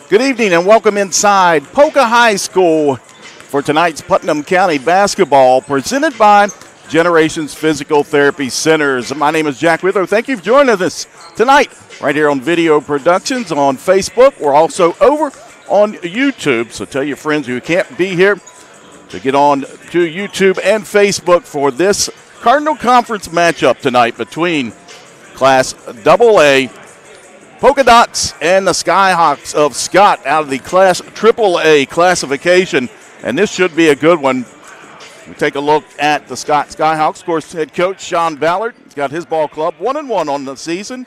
Good evening and welcome inside Poca High School for tonight's Putnam County basketball presented by Generations Physical Therapy Centers. My name is Jack Withrow. Thank you for joining us tonight right here on Video Productions on Facebook. We're also over on YouTube, so tell your friends who can't be here to get on to YouTube and Facebook for this Cardinal Conference matchup tonight between Class AA Polka Dots and the Skyhawks of Scott out of the Class AAA classification. And this should be a good one. We take a look at the Scott Skyhawks. Of course, head coach Sean Ballard has got his ball club 1-1 on the season.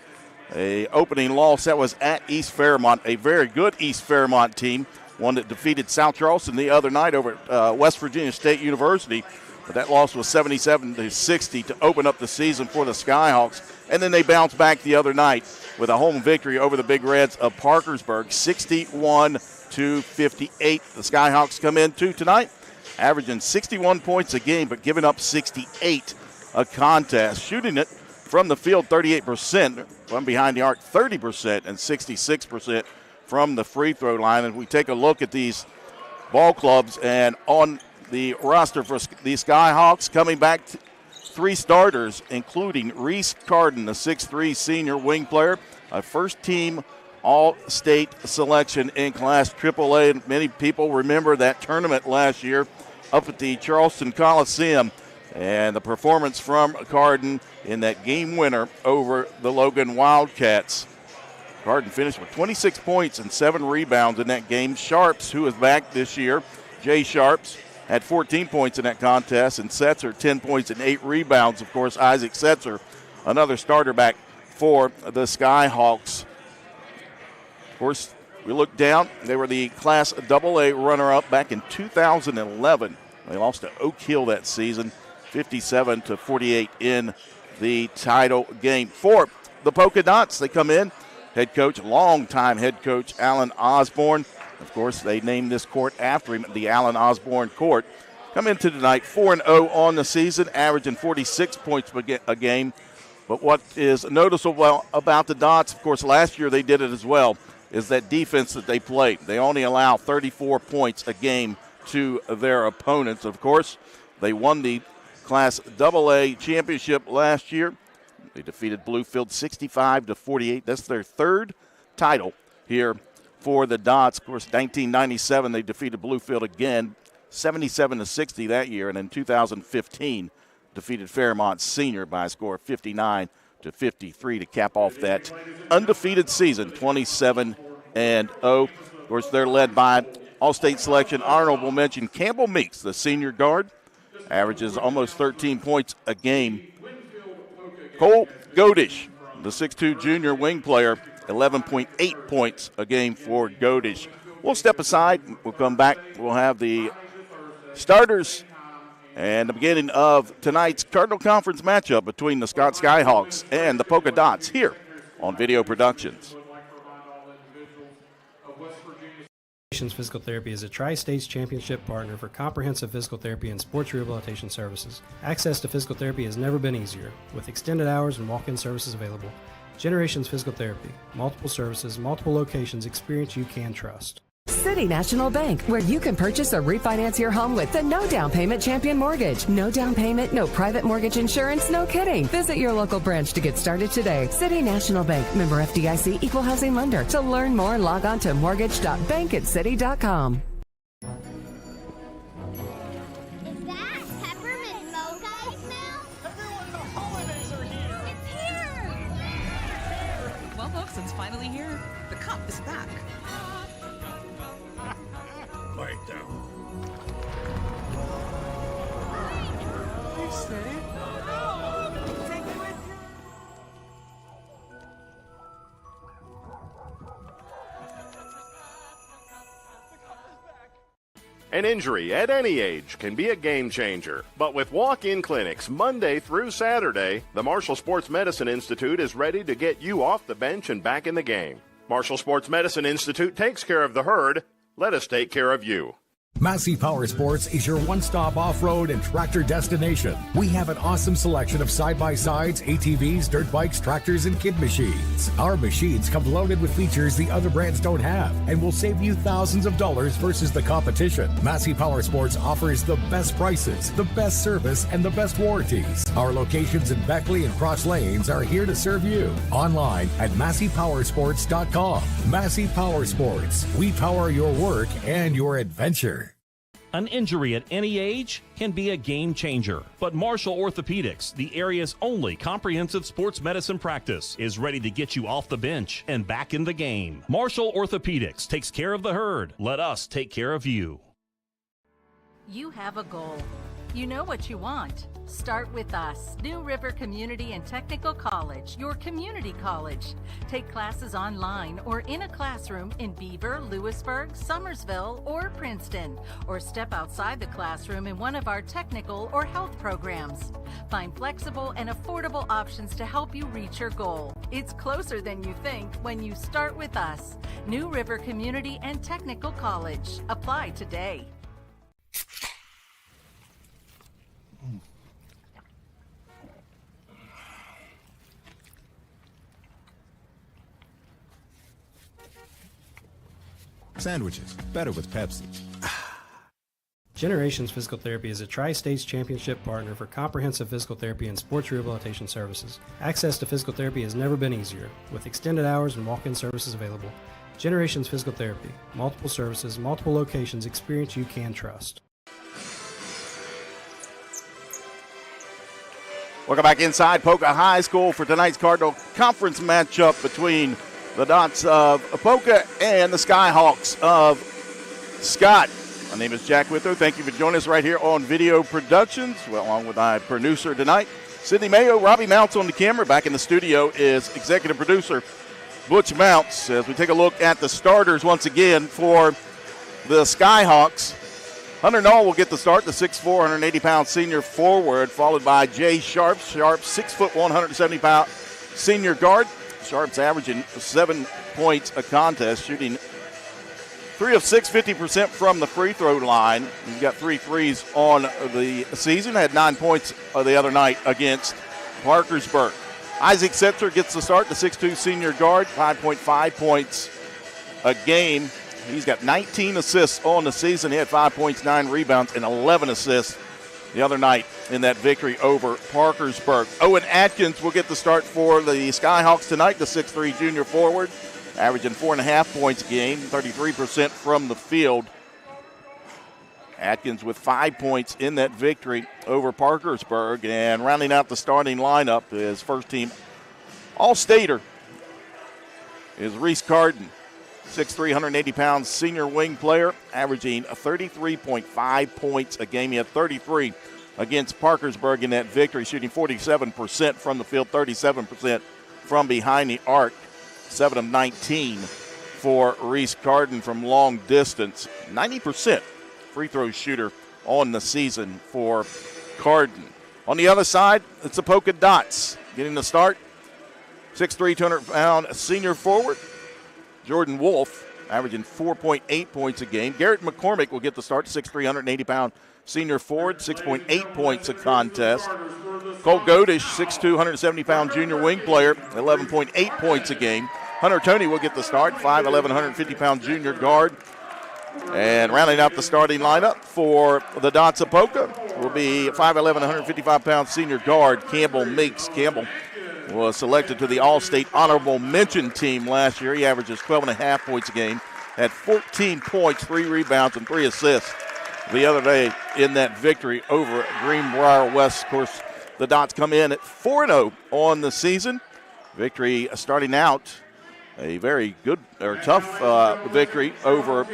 A opening loss that was at East Fairmont, a very good East Fairmont team, one that defeated South Charleston the other night over at West Virginia State University. But that loss was 77-60 to open up the season for the Skyhawks. And then they bounced back the other night with a home victory over the Big Reds of Parkersburg, 61-58. The Skyhawks come into tonight averaging 61 points a game, but giving up 68 a contest. Shooting it from the field 38%, from behind the arc 30%, and 66% from the free throw line. And we take a look at these ball clubs, and on the roster for the Skyhawks coming back, three starters, including Reese Carden, the 6'3 senior wing player, a first-team All-State selection in Class AAA. And many people remember that tournament last year up at the Charleston Coliseum and the performance from Carden in that game winner over the Logan Wildcats. Carden finished with 26 points and 7 rebounds in that game. Sharps, who is back this year, Jay Sharps, had 14 points in that contest, and Setzer 10 points and 8 rebounds. Of course, Isaac Setzer, another starter back for the Skyhawks. Of course, we look down. They were the Class AA runner-up back in 2011. They lost to Oak Hill that season, 57-48 in the title game. For the Polka Dots, they come in. Head coach, longtime head coach, Alan Osborne. Of course, they named this court after him, the Alan Osborne Court. Come into tonight 4-0 on the season, averaging 46 points a game. But what is noticeable about the Dots, of course, last year they did it as well, is that defense that they play. They only allow 34 points a game to their opponents. Of course, they won the Class AA championship last year. They defeated Bluefield 65-48. That's their third title here for the Dots. Of course, 1997 they defeated Bluefield again, 77-60 that year, and in 2015 defeated Fairmont Senior by a score of 59-53 to cap off that undefeated season, 27-0. Of course, they're led by All-State selection, honorable mention, Campbell Meeks, the senior guard, averages almost 13 points a game. Cole Godish, the 6'2 junior wing player, 11.8 points a game for Godish. We'll step aside. We'll come back. We'll have the starters and the beginning of tonight's Cardinal Conference matchup between the Scott Skyhawks and the Polka Dots here on Video Productions. Generations Physical Therapy is a Tri-States Championship partner for comprehensive physical therapy and sports rehabilitation services. Access to physical therapy has never been easier, with extended hours and walk-in services available. Generations Physical Therapy. Multiple services, multiple locations, experience you can trust. City National Bank, where you can purchase or refinance your home with the no down payment Champion Mortgage. No down payment, no private mortgage insurance, no kidding. Visit your local branch to get started today. City National Bank, member FDIC, equal housing lender. To learn more, log on to mortgage.bankancity.com. Is that peppermint mocha I smell? Everyone, the holidays are here! It's here! Well, folks, it's finally here. The cup is back. Right down. Hey, steady. Take me with you. An injury at any age can be a game changer, but with walk-in clinics Monday through Saturday, the Marshall Sports Medicine Institute is ready to get you off the bench and back in the game. Marshall Sports Medicine Institute takes care of the herd. Let us take care of you. Massey Power Sports is your one-stop off-road and tractor destination. We have an awesome selection of side-by-sides, ATVs, dirt bikes, tractors, and kid machines. Our machines come loaded with features the other brands don't have and will save you thousands of dollars versus the competition. Massey Power Sports offers the best prices, the best service, and the best warranties. Our locations in Beckley and Cross Lanes are here to serve you. Online at MasseyPowersports.com. Massey Power Sports. We power your work and your adventure. An injury at any age can be a game changer, but Marshall Orthopedics, the area's only comprehensive sports medicine practice, is ready to get you off the bench and back in the game. Marshall Orthopedics takes care of the herd. Let us take care of you. You have a goal. You know what you want. Start with us. New River Community and Technical College, your community college. Take classes online or in a classroom in Beaver, Lewisburg, Summersville, or Princeton, or step outside the classroom in one of our technical or health programs. Find flexible and affordable options to help you reach your goal. It's closer than you think when you start with us. New River Community and Technical College. Apply today. Sandwiches, better with Pepsi. Generations Physical Therapy is a Tri-States Championship partner for comprehensive physical therapy and sports rehabilitation services. Access to physical therapy has never been easier, with extended hours and walk-in services available. Generations Physical Therapy. Multiple services, multiple locations, experience you can trust. Welcome back inside Poca High School for tonight's Cardinal Conference matchup between the Dots of Poca and the Skyhawks of Scott. My name is Jack Withrow. Thank you for joining us right here on Video Productions, along with my producer tonight, Sydney Mayo. Robbie Mounts on the camera. Back in the studio is executive producer Butch Mounts. As we take a look at the starters once again for the Skyhawks, Hunter Knoll will get the start, the 6'4", 180-pound senior forward, followed by Jay Sharp. Sharp, 6'1", 170-pound senior guard. Sharp's averaging 7 points a contest, shooting 3 of 6, 50% from the free throw line. He's got 3 threes on the season, had 9 points the other night against Parkersburg. Isaac Setzer gets the start, the 6'2" senior guard, 5.5 points a game. He's got 19 assists on the season. He had 5 points, 9 rebounds, and 11 assists the other night in that victory over Parkersburg. Owen Atkins will get the start for the Skyhawks tonight, the 6'3" junior forward, averaging 4.5 points a game, 33% from the field. Atkins with 5 points in that victory over Parkersburg. And rounding out the starting lineup, his first-team All-Stater is Reese Carden, 6'3", 180-pound senior wing player, averaging 33.5 points a game. He had 33 against Parkersburg in that victory, shooting 47% from the field, 37% from behind the arc, 7 of 19 for Reese Carden from long distance. 90% free throw shooter on the season for Carden. On the other side, it's the Poca Dots getting the start. 6'3", 200-pound senior forward, Jordan Wolf, averaging 4.8 points a game. Garrett McCormick will get the start, 6'3", 180-pound senior forward, 6.8 points a contest. Cole Godish, 6'2", 170-pound junior wing player, 11.8 points a game. Hunter Tony will get the start, 5'11", 150-pound junior guard. And rounding out the starting lineup for the Dots of Poca will be 5'11", 155-pound senior guard, Campbell Meeks. Campbell was selected to the All-State Honorable Mention team last year. He averages 12.5 points a game, had 14 points, 3 rebounds, and 3 assists the other day in that victory over Greenbrier West. Of course, the Dots come in at 4-0 on the season. Victory starting out a very good or tough victory over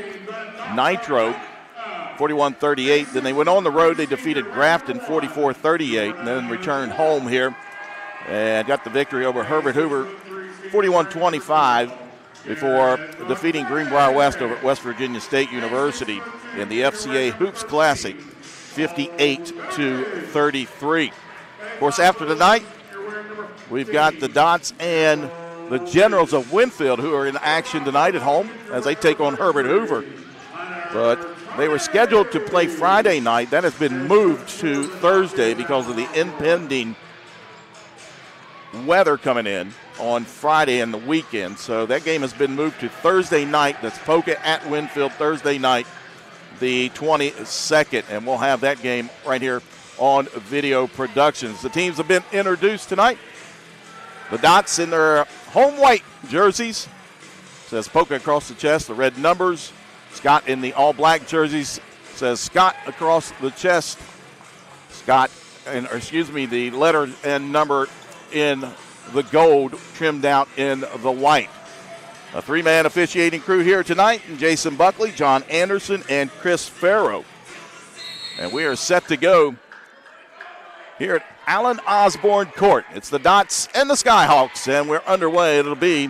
Nitro, 41-38. Then they went on the road. They defeated Grafton 44-38 and then returned home here and got the victory over Herbert Hoover 41-25 before defeating Greenbrier West over at West Virginia State University in the FCA Hoops Classic 58-33. Of course, after tonight, we've got the Dots and the Generals of Winfield who are in action tonight at home as they take on Herbert Hoover. But They were scheduled to play Friday night. That has been moved to Thursday because of the impending weather coming in on Friday and the weekend. So that game has been moved to Thursday night. That's Poca at Winfield Thursday night, the 22nd. And we'll have that game right here on Video Productions. The teams have been introduced tonight. The Dots in their home white jerseys. Says Poca across the chest, the red numbers. Scott in the all-black jerseys, says Scott across the chest. The letter and number in the gold trimmed out in the white. A three-man officiating crew here tonight, Jason Buckley, John Anderson, and Chris Farrow. And we are set to go here at Allen Osborne Court. It's the Dots and the Skyhawks, and we're underway. It'll be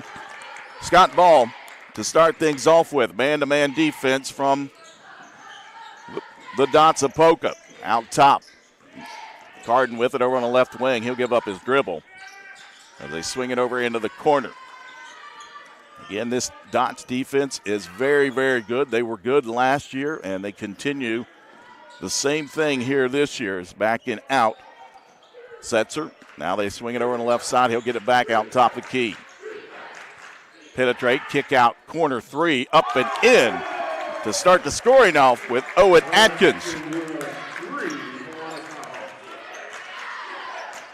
Scott Ball to start things off with. Man-to-man defense from the Dots of Poca. Out top. Carden with it over on the left wing. He'll give up his dribble as they swing it over into the corner. Again, this Dots defense is very, very good. They were good last year, and they continue the same thing here this year. Is back in out. Setzer. Now they swing it over on the left side. He'll get it back out top of the key. Penetrate, kick out, corner three, up and in to start the scoring off with Owen Atkins.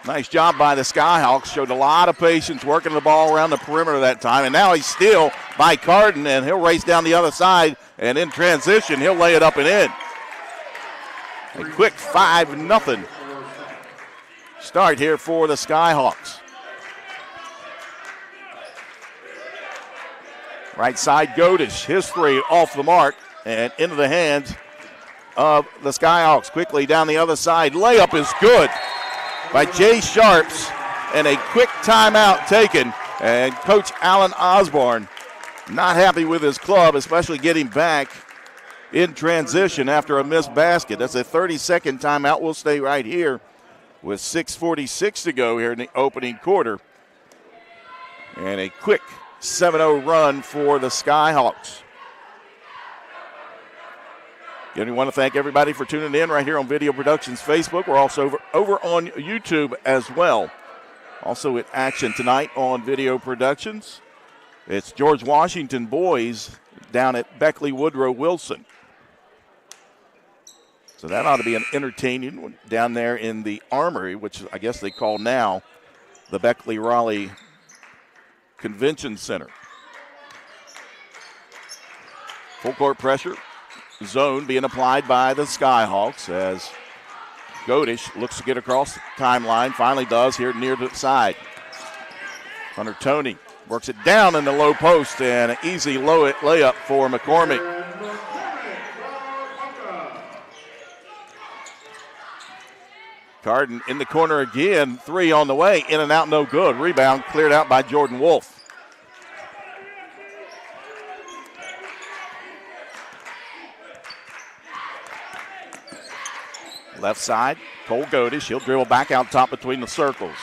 Nice job by the Skyhawks. Showed a lot of patience working the ball around the perimeter that time. And now he's still by Carden, and he'll race down the other side. And in transition, he'll lay it up and in. A quick 5-0 start here for the Skyhawks. Right side, Godish, his three off the mark and into the hands of the Skyhawks. Quickly down the other side, layup is good by Jay Sharps, and a quick timeout taken. And Coach Allen Osborne not happy with his club, especially getting back in transition after a missed basket. That's a 30-second timeout. We'll stay right here with 6:46 to go here in the opening quarter. And a quick 7-0 run for the Skyhawks. Again, we want to thank everybody for tuning in right here on Video Productions Facebook. We're also over on YouTube as well. Also in action tonight on Video Productions, it's George Washington boys down at Beckley Woodrow Wilson. So that ought to be an entertaining one down there in the Armory, which I guess they call now the Beckley Raleigh Convention Center. Full court pressure zone being applied by the Skyhawks as Godish looks to get across the timeline. Finally does here near the side. Hunter Tony works it down in the low post, and an easy layup for McCormick. Carden in the corner again. Three on the way. In and out, no good. Rebound cleared out by Jordan Wolf. Left side, Cole Godish. He'll dribble back out top between the circles.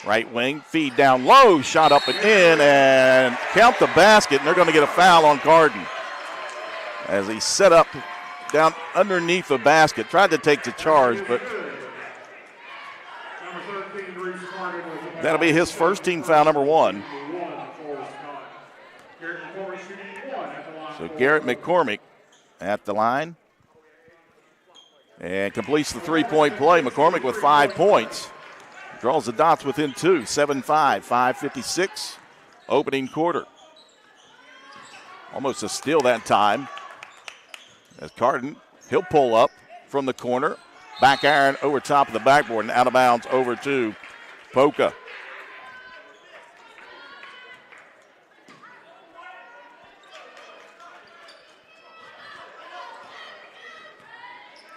Right wing, feed down low. Shot up and in, and count the basket. And they're going to get a foul on Carden as he set up down underneath the basket. Tried to take the charge, but that'll be his first team foul, number one. So Garrett McCormick at the line and completes the three-point play. McCormick with 5 points. Draws the Dots within two, 7-5, 5:56, opening quarter. Almost a steal that time. As Carden, he'll pull up from the corner. Back iron over top of the backboard and out of bounds over to Poca.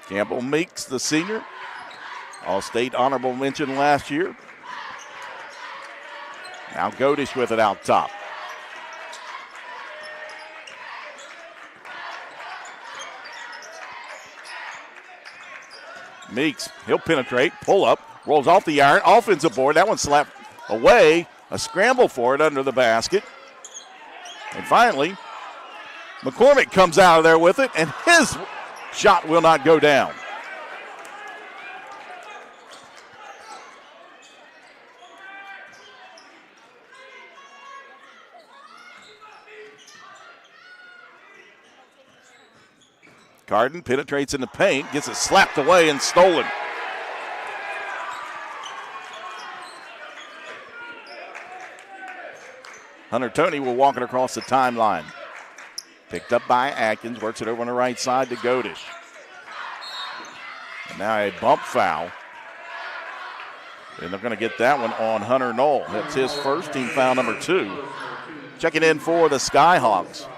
Campbell Meeks, the senior, All-State honorable mention last year. Now Godish with it out top. Meeks, he'll penetrate, pull up, rolls off the iron, offensive board. That one slapped away. A scramble for it under the basket. And finally, McCormick comes out of there with it, and his shot will not go down. Carden penetrates in the paint, gets it slapped away and stolen. Hunter Tony will walk it across the timeline. Picked up by Atkins, works it over on the right side to Godish. And now a bump foul. And they're going to get that one on Hunter Knoll. That's his first, team foul number 2. Checking in for the Skyhawks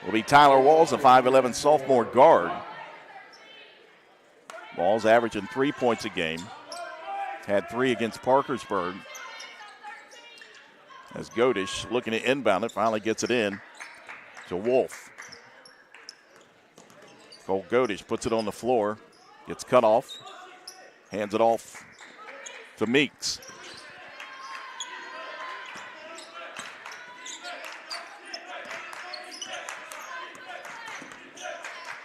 will be Tyler Walls, a 5'11 sophomore guard. Walls averaging 3 points a game. Had 3 against Parkersburg. As Godish looking to inbound it, finally gets it in to Wolf. Cole Godish puts it on the floor, gets cut off, hands it off to Meeks.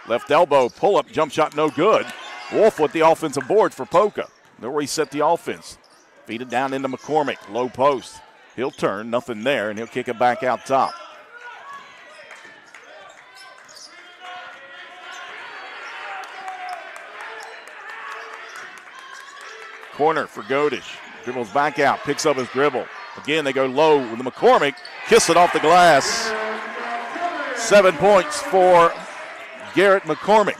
Left elbow, pull-up, jump shot, no good. Wolf with the offensive board for Poca. They'll reset the offense. Feed it down into McCormick, low post. He'll turn, nothing there, and he'll kick it back out top. Corner for Godish. Dribbles back out, picks up his dribble. Again, they go low with the McCormick. Kiss it off the glass. 7 points for Garrett McCormick.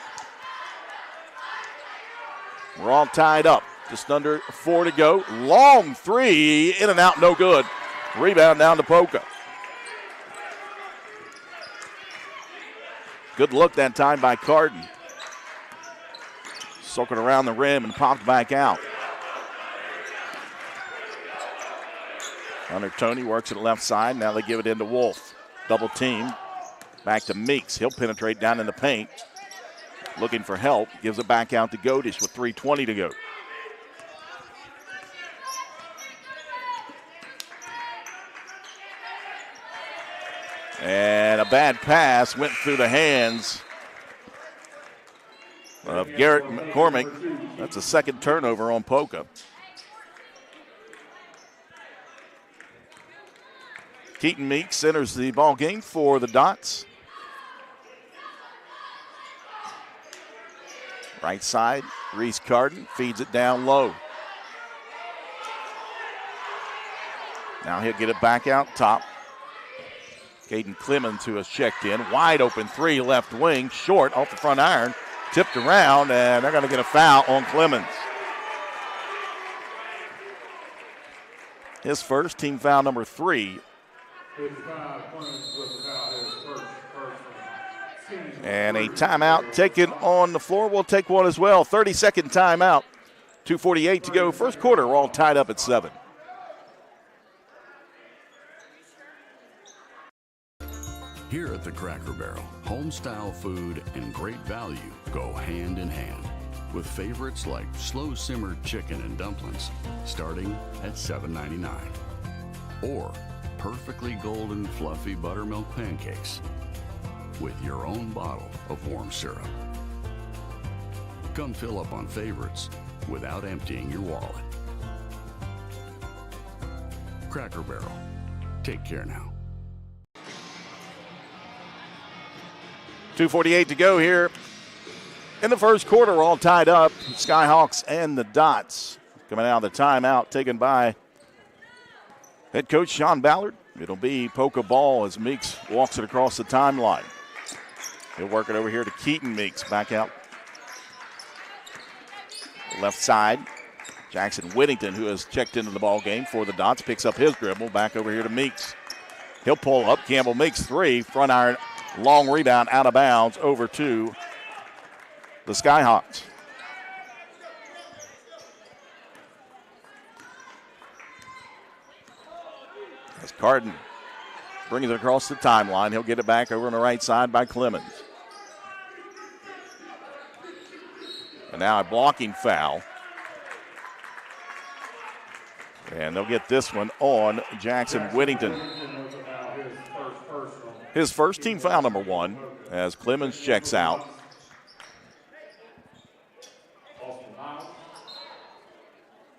We're all tied up. Just under 4 to go. Long three, in and out, no good. Rebound down to Poca. Good look that time by Carden. Soaking around the rim and popped back out. Hunter Tony works it left side. Now they give it into Wolf. Double team. Back to Meeks. He'll penetrate down in the paint. Looking for help. Gives it back out to Godish with 3:20 to go. And a bad pass went through the hands of Garrett McCormick. That's a second turnover on Poca. Keaton Meeks enters the ball game for the Dots. Right side, Reese Carden feeds it down low. Now he'll get it back out top. Caden Clemens, who has checked in. Wide open three, left wing, short, off the front iron. Tipped around, and they're going to get a foul on Clemens. His first, team foul number 3. And a timeout taken on the floor. We'll take one as well. 30-second timeout. 2:48 to go. First quarter, we're all tied up at 7. Here at the Cracker Barrel, home-style food and great value go hand in hand, with favorites like slow-simmered chicken and dumplings starting at $7.99, or perfectly golden fluffy buttermilk pancakes with your own bottle of warm syrup. Come fill up on favorites without emptying your wallet. Cracker Barrel. Take care now. 2:48 to go here in the first quarter. We're all tied up. Skyhawks and the Dots coming out of the timeout taken by head coach Sean Ballard. It'll be Poca ball as Meeks walks it across the timeline. He'll work it over here to Keaton Meeks. Back out left side. Jackson Whittington, who has checked into the ball game for the Dots, picks up his dribble. Back over here to Meeks. He'll pull up. Campbell makes 3. Front iron. Long rebound out of bounds over to the Skyhawks. As Carden brings it across the timeline, he'll get it back over on the right side by Clemens. And now a blocking foul. And they'll get this one on Jackson Whittington. His first team foul, number 1, as Clemens checks out.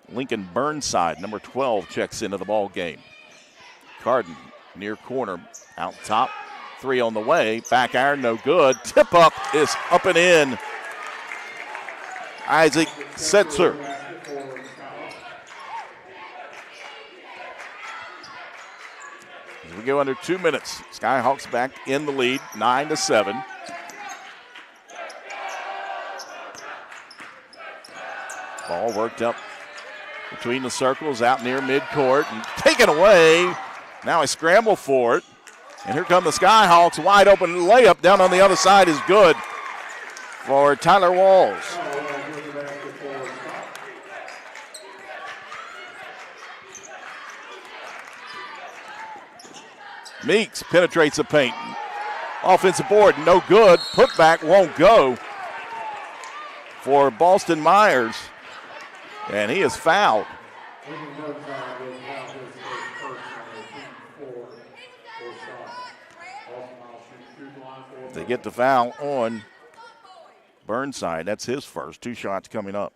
Lincoln Burnside, number 12, checks into the ball game. Carden, near corner, out top. 3 on the way. Back iron, no good. Tip up is up and in. Isaac Setzer. As we go under 2 minutes, Skyhawks back in the lead, 9-7. Ball worked up between the circles, out near midcourt, and taken away. Now a scramble for it. And here come the Skyhawks. Wide open layup down on the other side is good for Tyler Walls. Meeks penetrates the paint. Offensive board, no good. Putback won't go for Boston Myers. And he is fouled. They get the foul on Burnside. That's his first. 2 shots coming up.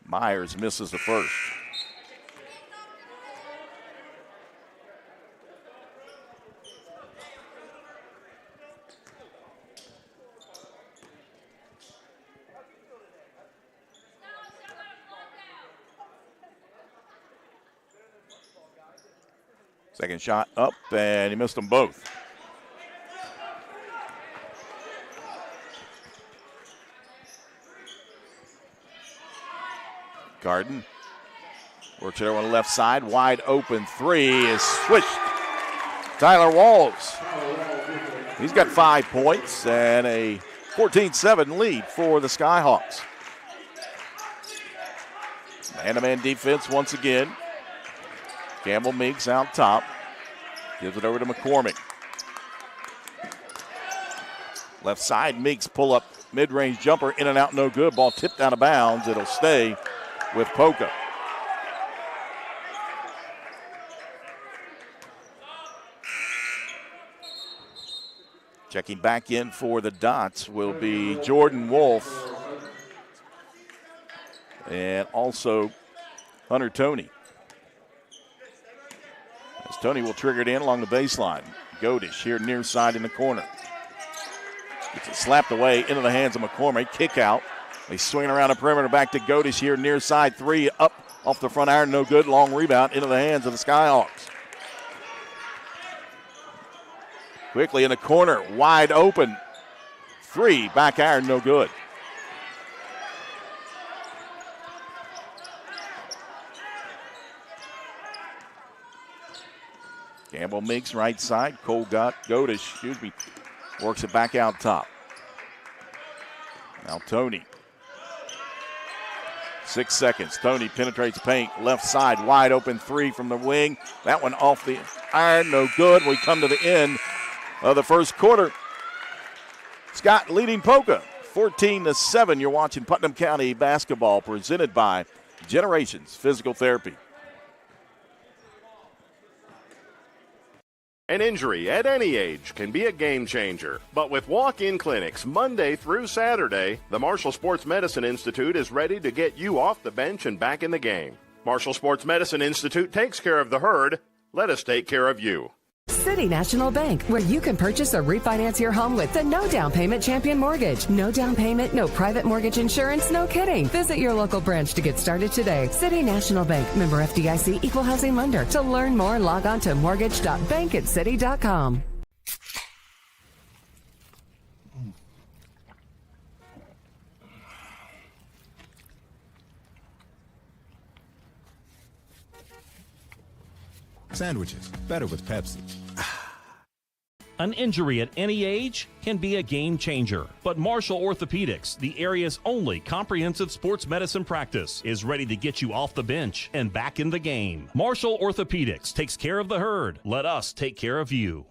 Myers misses the first. Second shot up, and he missed them both. Garden works it over on the left side. Wide open 3 is switched. Tyler Walls. He's got 5 points and a 14-7 lead for the Skyhawks. Man-to-man defense once again. Campbell Meeks out top. Gives it over to McCormick. Left side, Meeks pull up mid-range jumper, in and out, no good. Ball tipped out of bounds. It'll stay with Poca. Checking back in for the Dots will be Jordan Wolf and also Hunter Toney. As Toney will trigger it in along the baseline. Godish here near side in the corner. Gets it slapped away into the hands of McCormick. Kick out. They swing around the perimeter back to Godish here near side. 3 up off the front iron. No good. Long rebound into the hands of the Skyhawks. Quickly in the corner. Wide open. 3 back iron. No good. Campbell Meeks right side. Godish, works it back out top. Now Toney. 6 seconds. Toney penetrates paint. Left side, wide open 3 from the wing. That one off the iron, no good. We come to the end of the first quarter. Scott leading Poca, 14-7. You're watching Putnam County basketball presented by Generations Physical Therapy. An injury at any age can be a game changer. But with walk-in clinics Monday through Saturday, the Marshall Sports Medicine Institute is ready to get you off the bench and back in the game. Marshall Sports Medicine Institute takes care of the herd. Let us take care of you. City National Bank, where you can purchase or refinance your home with the no down payment champion mortgage. No down payment, no private mortgage insurance, no kidding. Visit your local branch to get started today. City National Bank, member FDIC, equal housing lender. To learn more, log on to mortgage.bankatcity.com. Sandwiches, better with Pepsi. An injury at any age can be a game changer. But Marshall Orthopedics, the area's only comprehensive sports medicine practice, is ready to get you off the bench and back in the game. Marshall Orthopedics takes care of the herd. Let us take care of you.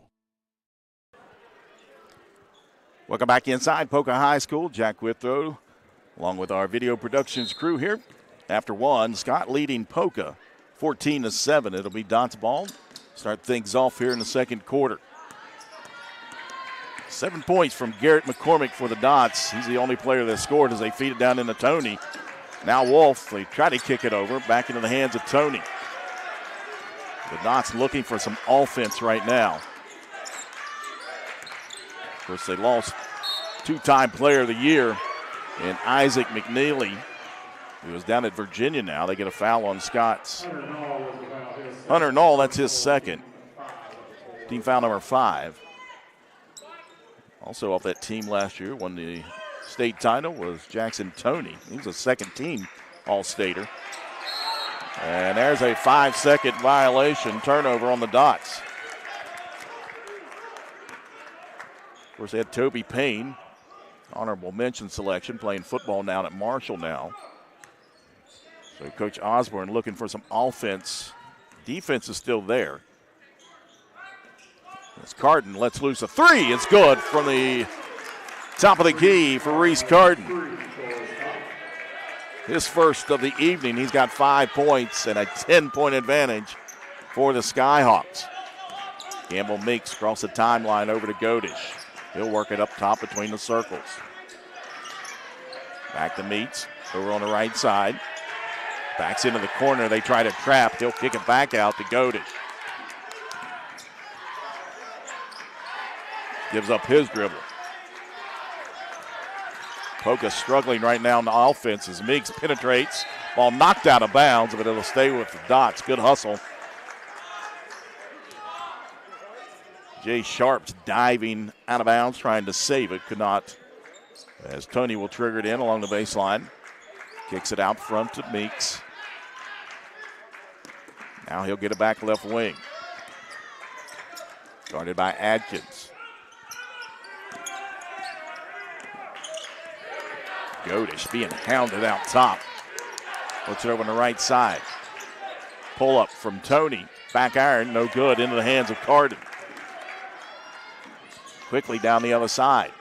Welcome back inside Poca High School. Jack Withrow, along with our video productions crew here. After 1, Scott leading Poca 14-7. It'll be Dots ball. start things off here in the second quarter. 7 points from Garrett McCormick for the Dots. He's the only player that scored as they feed it down into Tony. Now Wolf, they try to kick it over, back into the hands of Tony. The Dots looking for some offense right now. Of course, they lost two-time player of the year in Isaac McNeely, who was down at Virginia now. They get a foul on Scott's. Hunter Knoll, that's his second. Team foul number 5. Also off that team last year, won the state title, was Jackson Toney. He's a second-team All-Stater. And there's a 5-second violation, turnover on the Dots. Of course, they had Toby Payne, honorable mention selection, playing football down at Marshall now. So Coach Osborne looking for some offense. Defense is still there. As Carden lets loose a 3. It's good from the top of the key for Reese Carden. His first of the evening. He's got 5 points and a 10-point advantage for the Skyhawks. Campbell Meeks across the timeline over to Godish. He'll work it up top between the circles. Back to Meeks over on the right side. Backs into the corner. They try to trap. He'll kick it back out to Godish. Gives up his dribble. Poca struggling right now in the offense as Meeks penetrates. Ball knocked out of bounds, but it'll stay with the Dots. Good hustle. Jay Sharp's diving out of bounds, trying to save it. Could not, as Tony will trigger it in along the baseline. Kicks it out front to Meeks. Now he'll get it back left wing. Guarded by Adkins. Godish being hounded out top. Looks it over on the right side. Pull up from Tony. Back iron, no good. Into the hands of Carden. Quickly down the other side.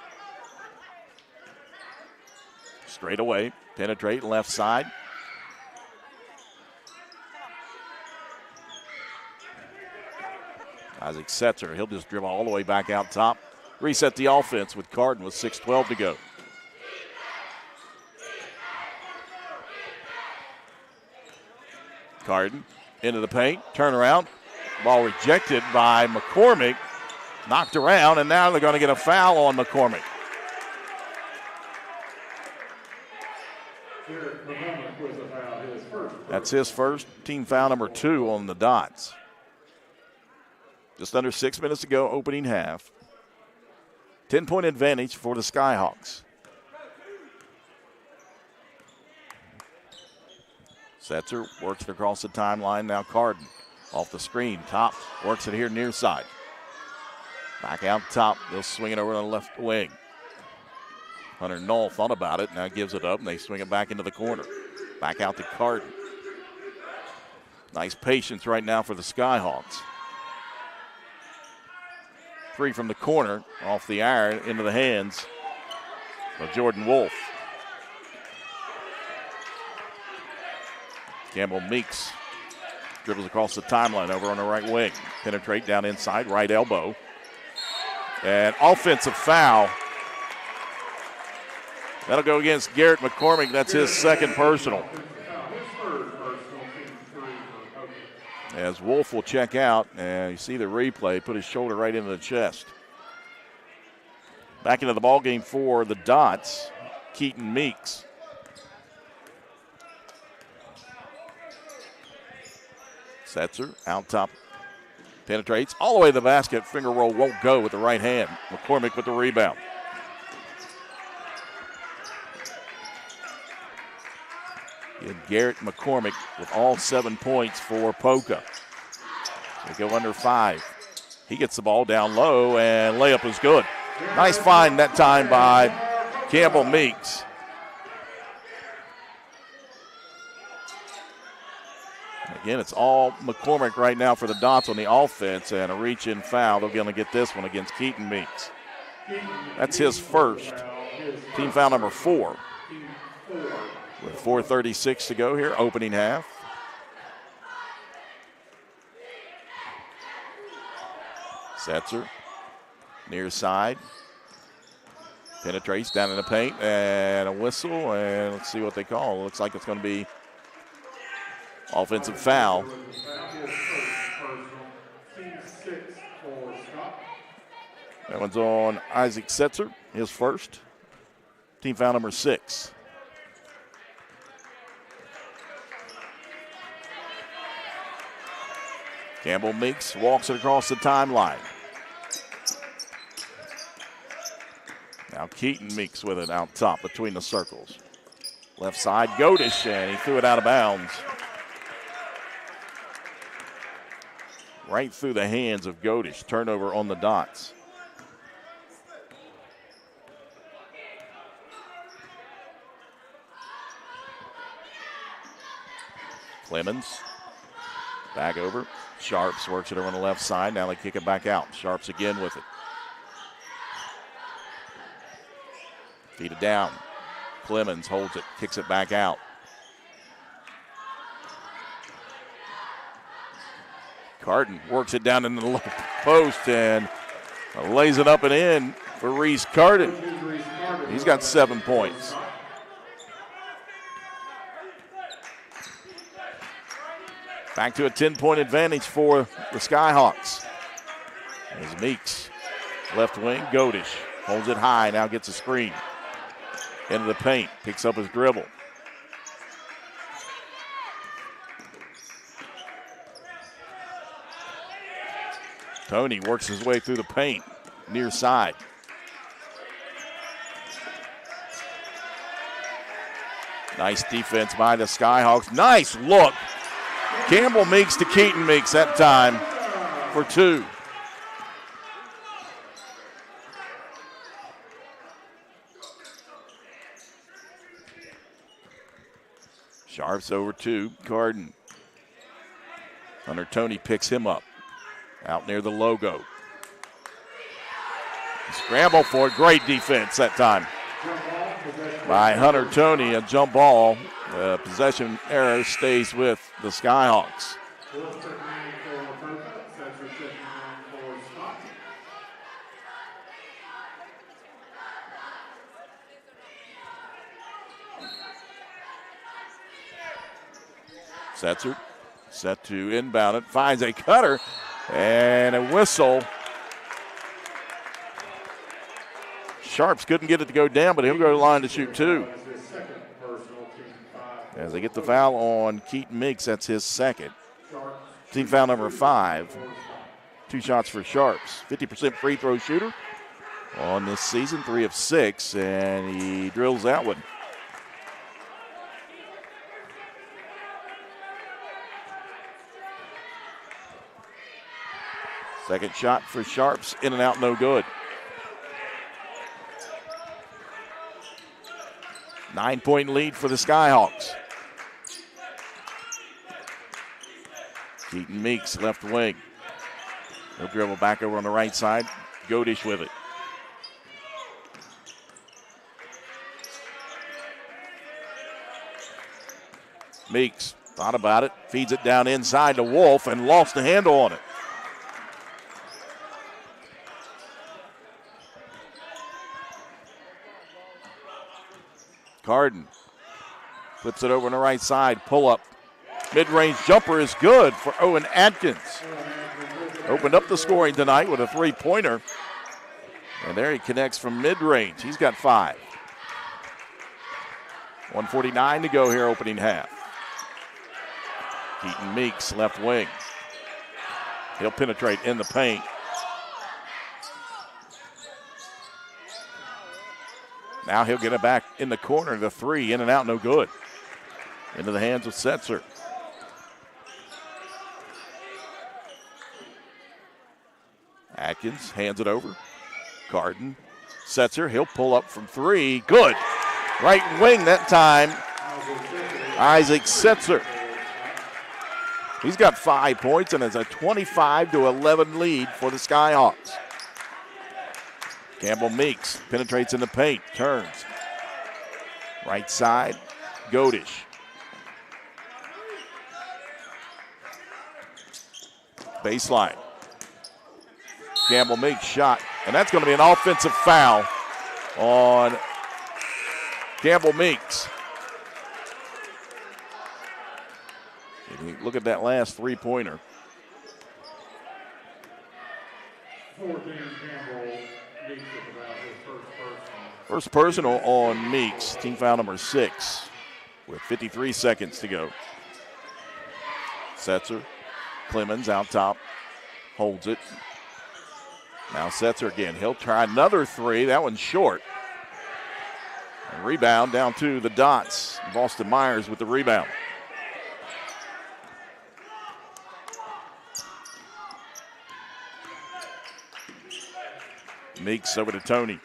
Straight away. Penetrate left side. Isaac Setzer, he'll just dribble all the way back out top. Reset the offense with Carden with 6:12 to go. Carden into the paint, turnaround. Ball rejected by McCormick. Knocked around, and now they're going to get a foul on McCormick. That's his first, team foul number 2 on the Dots. Just under 6 minutes to go, opening half. 10-point advantage for the Skyhawks. Setzer works it across the timeline. Now Carden off the screen. Top works it here near side. Back out top. They'll swing it over on the left wing. Hunter Knoll thought about it. Now gives it up, and they swing it back into the corner. Back out to Carden. Nice patience right now for the Skyhawks. 3 from the corner, off the iron, into the hands of Jordan Wolf. Campbell Meeks dribbles across the timeline over on the right wing. Penetrate down inside, right elbow. And offensive foul. That'll go against Garrett McCormick. That's his second personal. As Wolf will check out, and you see the replay, put his shoulder right into the chest. Back into the ballgame for the Dots, Keaton Meeks. Setzer out top, penetrates all the way to the basket. Finger roll won't go with the right hand. McCormick with the rebound. And Garrett McCormick with all 7 points for Poca. They go under 5. He gets the ball down low, and layup is good. Nice find that time by Campbell Meeks. Again, it's all McCormick right now for the Dots on the offense, and a reach-in foul. They're going to get this one against Keaton Meeks. That's his first. Team foul number 4. With 4:36 to go here, opening half. Setzer, near side. Penetrates down in the paint, and a whistle, and let's see what they call. Looks like it's going to be offensive foul. That one's on Isaac Setzer, his first. Team foul number 6. Campbell Meeks walks it across the timeline. Now Keaton Meeks with it out top between the circles. Left side, Godish, and he threw it out of bounds. Right through the hands of Godish. Turnover on the dots. Clemens, back over. Sharps works it over on the left side. Now they kick it back out. Sharps again with it. Feed it down. Clemens holds it, kicks it back out. Carton works it down in the left post and lays it up and in for Reese Carton. He's got 7 points. Back to a 10-point advantage for the Skyhawks. As Meeks, left wing, Godish holds it high, now gets a screen. Into the paint, picks up his dribble. Tony works his way through the paint, near side. Nice defense by the Skyhawks. Nice look. Campbell Meeks to Keaton Meeks that time for 2. Sharps over to Carden. Hunter Tony picks him up. Out near the logo. Scramble for it. Great defense that time by Hunter Tony. A jump ball. Possession error stays with the Skyhawks. Setzer set to inbound it. Finds a cutter. And a whistle. Sharps couldn't get it to go down, but he'll go to the line to shoot 2. As they get the foul on Keaton Meeks, that's his second. Team foul number 5. 2 shots for Sharps. 50% free throw shooter on this season, 3 of 6, and he drills that one. Second shot for Sharps, in and out, no good. 9-point lead for the Skyhawks. Keaton Meeks, left wing. He'll dribble back over on the right side. Godish with it. Meeks thought about it, feeds it down inside to Wolf and lost the handle on it. Carden flips it over on the right side, pull up. Mid-range jumper is good for Owen Atkins. Opened up the scoring tonight with a 3-pointer. And there he connects from mid-range. He's got 5. 1:49 to go here, opening half. Keaton Meeks, left wing. He'll penetrate in the paint. Now he'll get it back in the corner. The 3, in and out, no good. Into the hands of Setzer. Atkins hands it over. Carden. Setzer, he'll pull up from 3. Good. Right wing that time. Isaac Setzer. He's got 5 points and it's a 25-11 lead for the Skyhawks. Campbell Meeks penetrates in the paint, turns. Right side, Godish. Baseline. Campbell Meeks shot, and that's going to be an offensive foul on Campbell Meeks. Look at that last three-pointer. First personal on Meeks, team foul number 6, with 53 seconds to go. Setzer, Clemens out top, holds it. Now Setzer again, he'll try another three, that one's short. And rebound down to the Dots. Boston Myers with the rebound. Meeks over to Tony.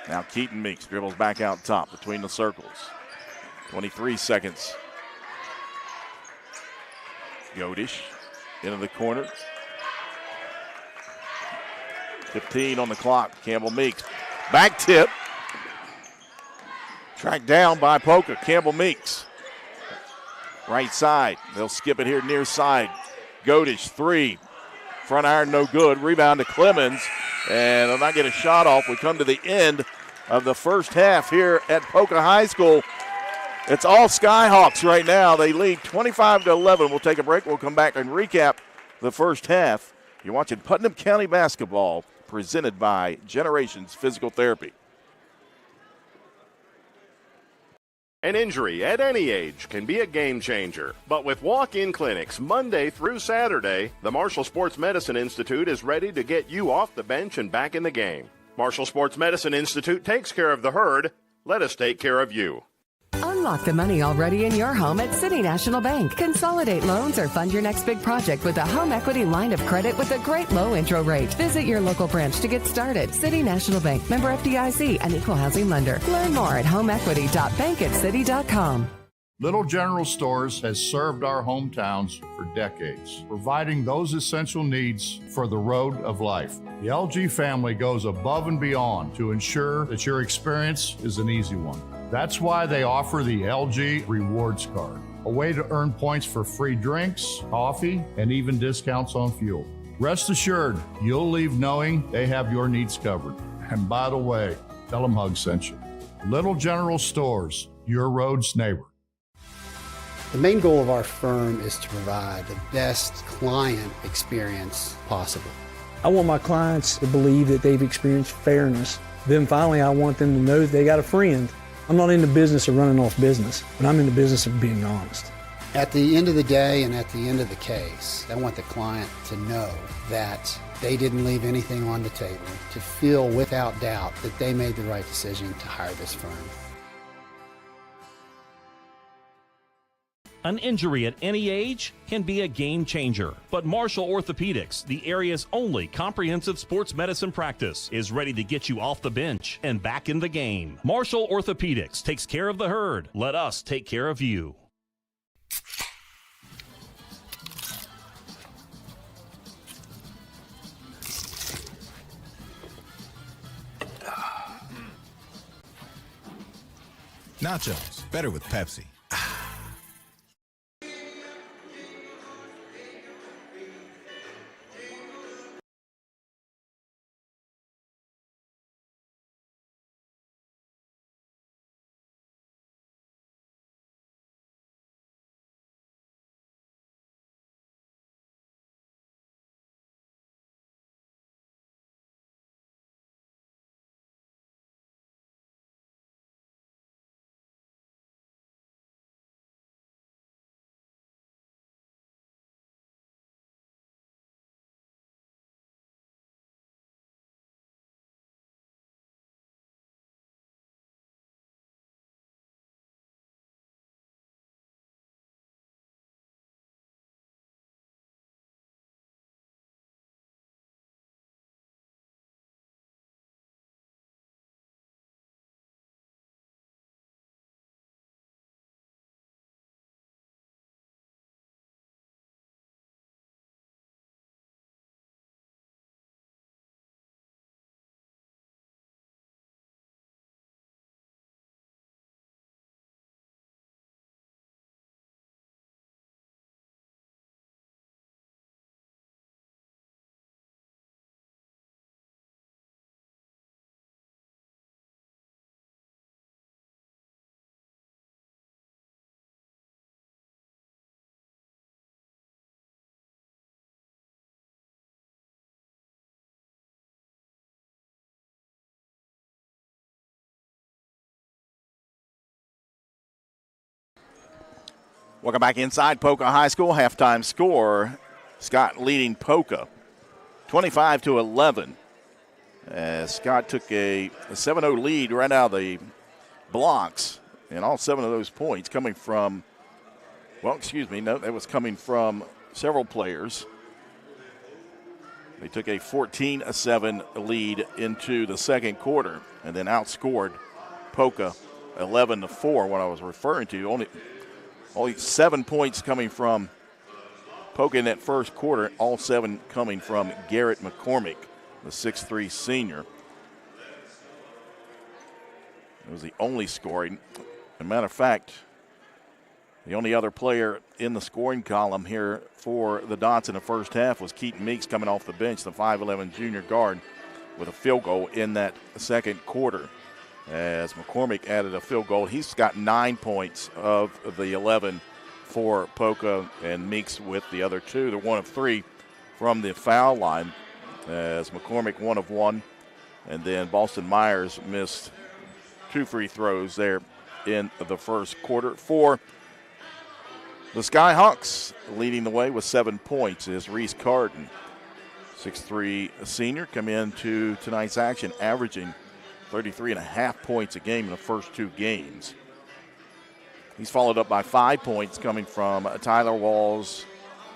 Now Keaton Meeks dribbles back out top between the circles. 23 seconds. Godish into the corner. 15 on the clock. Campbell Meeks. Back tip. Tracked down by Poca. Campbell Meeks. Right side. They'll skip it here near side. Godish, 3. Front iron, no good. Rebound to Clemens. And they'll not get a shot off. We come to the end of the first half here at Poca High School. It's all Skyhawks right now. They lead 25-11. We'll take a break. We'll come back and recap the first half. You're watching Putnam County basketball presented by Generations Physical Therapy. An injury at any age can be a game changer. But with walk-in clinics Monday through Saturday, the Marshall Sports Medicine Institute is ready to get you off the bench and back in the game. Marshall Sports Medicine Institute takes care of the herd. Let us take care of you. Unlock the money already in your home at City National Bank. Consolidate loans or fund your next big project with a home equity line of credit with a great low intro rate. Visit your local branch to get started. City National Bank, member FDIC, and equal housing lender. Learn more at homeequity.bankatcity.com. Little General Stores has served our hometowns for decades, providing those essential needs for the road of life. The LG family goes above and beyond to ensure that your experience is an easy one. That's why they offer the LG Rewards Card, a way to earn points for free drinks, coffee, and even discounts on fuel. Rest assured, you'll leave knowing they have your needs covered. And by the way, tell them Hug sent you. Little General Stores, your road's neighbor. The main goal of our firm is to provide the best client experience possible. I want my clients to believe that they've experienced fairness. Then finally, I want them to know that they got a friend. I'm not in the business of running off business, but I'm in the business of being honest. At the end of the day and at the end of the case, I want the client to know that they didn't leave anything on the table, to feel without doubt that they made the right decision to hire this firm. An injury at any age can be a game changer. But Marshall Orthopedics, the area's only comprehensive sports medicine practice, is ready to get you off the bench and back in the game. Marshall Orthopedics takes care of the herd. Let us take care of you. Nachos, better with Pepsi. Welcome back inside Poca High School. Halftime score, Scott leading Poca 25-11. Scott took a 7-0 lead right out of the blocks, and all 7 of those points coming from, that was coming from several players. They took a 14-7 lead into the second quarter and then outscored Poca 11-4, what I was referring to. Only 7 points coming from Poca in that first quarter, all 7 coming from Garrett McCormick, the 6'3 senior. It was the only scoring. As a matter of fact, the only other player in the scoring column here for the Dots in the first half was Keaton Meeks coming off the bench, the 5'11 junior guard, with a field goal in that second quarter. As McCormick added a field goal, he's got 9 points of the 11 for Poca, and Meeks with the other 2. They're 1 of 3 from the foul line, as McCormick 1 of 1, and then Boston Myers missed 2 free throws there in the first quarter. For the Skyhawks, leading the way with 7 points is Reese Carden, 6'3 senior, come into tonight's action averaging 33.5 points a game in the first 2 games. He's followed up by 5 points coming from Tyler Walls,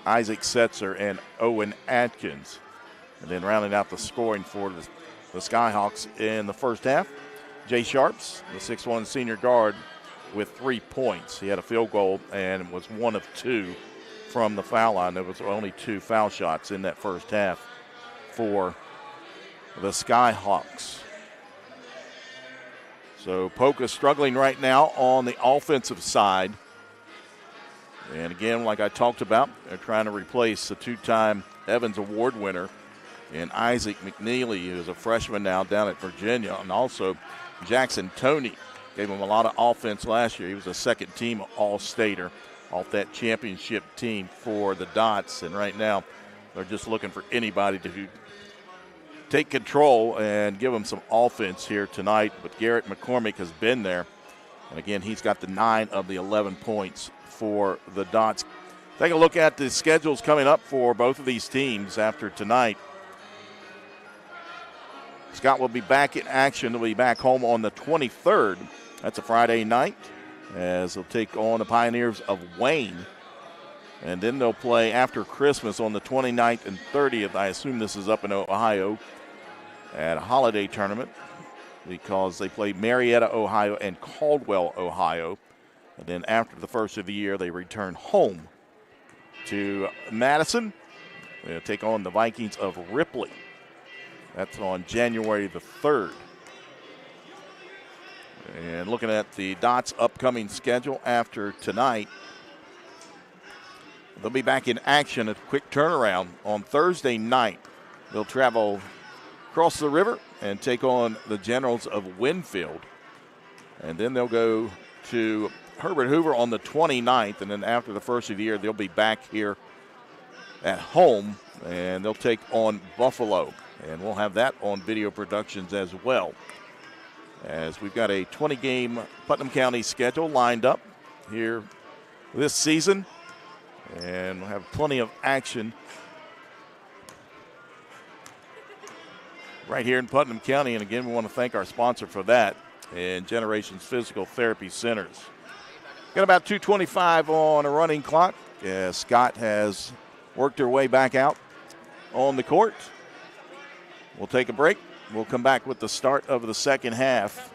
Isaac Setzer, and Owen Atkins. And then rounding out the scoring for the Skyhawks in the first half, Jay Sharps, the 6'1 senior guard, with 3 points. He had a field goal and was 1 of 2 from the foul line. There was only 2 foul shots in that first half for the Skyhawks. So Poca struggling right now on the offensive side. And again, like I talked about, they're trying to replace the 2-time Evans Award winner and Isaac McNeely, who's a freshman now down at Virginia, and also Jackson Toney. Gave him a lot of offense last year. He was a second-team All-Stater off that championship team for the Dots. And right now, they're just looking for anybody to take control and give them some offense here tonight. But Garrett McCormick has been there. And again, he's got the 9 of the 11 points for the Dots. Take a look at the schedules coming up for both of these teams after tonight. Scott will be back in action. They'll be back home on the 23rd. That's a Friday night, as they'll take on the Pioneers of Wayne. And then they'll play after Christmas on the 29th and 30th. I assume this is up in Ohio at a holiday tournament, because they play Marietta, Ohio, and Caldwell, Ohio. And then after the first of the year, they return home to Madison. They'll take on the Vikings of Ripley. That's on January the 3rd. And looking at the Dots' upcoming schedule after tonight, they'll be back in action at a quick turnaround on Thursday night. They'll travel across the river and take on the Generals of Winfield. And then they'll go to Herbert Hoover on the 29th. And then after the first of the year, they'll be back here at home, and they'll take on Buffalo. And we'll have that on video productions as well, as we've got a 20-game Putnam County schedule lined up here this season. And we'll have plenty of action right here in Putnam County. And again, we want to thank our sponsor for that, and Generations Physical Therapy Centers. Got about 2:25 on a running clock. Scott has worked her way back out on the court. We'll take a break. We'll come back with the start of the second half.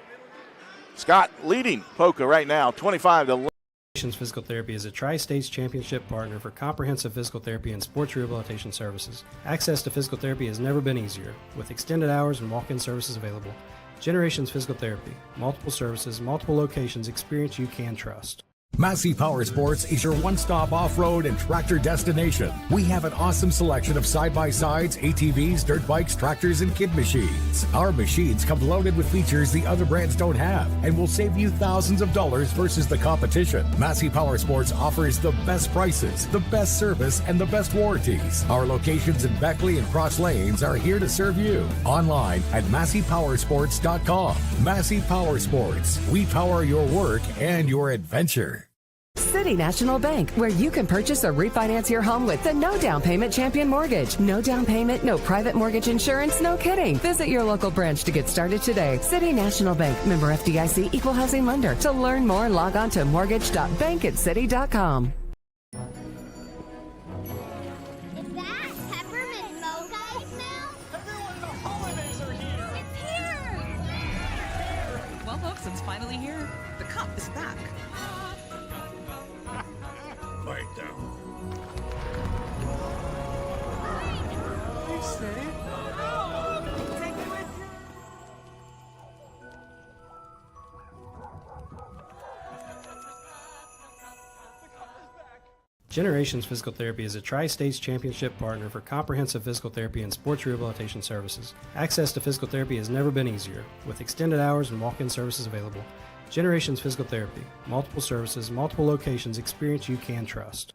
Scott leading Poca right now, 25-11. Physical Therapy is a Tri-States Championship partner for comprehensive physical therapy and sports rehabilitation services. Access to physical therapy has never been easier, with extended hours and walk-in services available. Generations Physical Therapy. Multiple services, multiple locations, experience you can trust. Massey Power Sports is your one-stop off-road and tractor destination. We have an awesome selection of side-by-sides, ATVs, dirt bikes, tractors, and kid machines. Our machines come loaded with features the other brands don't have and will save you thousands of dollars versus the competition. Massey Power Sports offers the best prices, the best service, and the best warranties. Our locations in Beckley and Cross Lanes are here to serve you. Online at MasseyPowersports.com. Massey Power Sports. We power your work and your adventure. City National Bank, where you can purchase or refinance your home with the no down payment champion mortgage. No down payment, no private mortgage insurance, no kidding. Visit your local branch to get started today. City National Bank, member FDIC, equal housing lender. To learn more, log on to mortgage.bankatcity.com. Is that peppermint mocha I smell? Everyone, the holidays are here. It's here! Well, folks, it's finally here. The cup is back. Bite down. You steady. Take it with you. Generations Physical Therapy is a Tri-States Championship partner for comprehensive physical therapy and sports rehabilitation services. Access to physical therapy has never been easier, with extended hours and walk-in services available. Generations Physical Therapy. Multiple services, multiple locations, experience you can trust.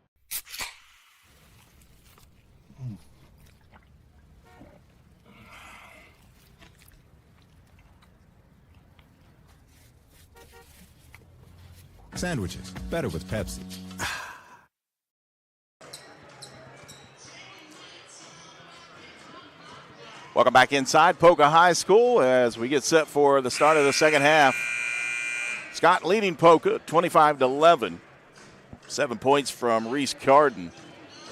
Sandwiches, better with Pepsi. Welcome back inside Poca High School as we get set for the start of the second half. Scott leading Poca 25-11. 7 points from Reese Carden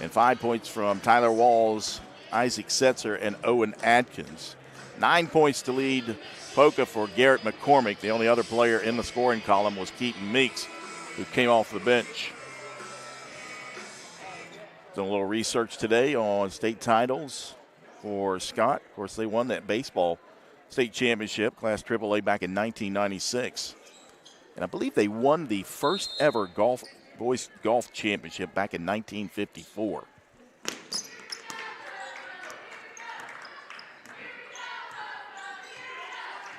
and 5 points from Tyler Walls, Isaac Setzer, and Owen Atkins. 9 points to lead Poca for Garrett McCormick. The only other player in the scoring column was Keaton Meeks, who came off the bench. Done a little research today on state titles for Scott. Of course, they won that baseball state championship, Class AAA, back in 1996. And I believe they won the first ever boys golf championship back in 1954.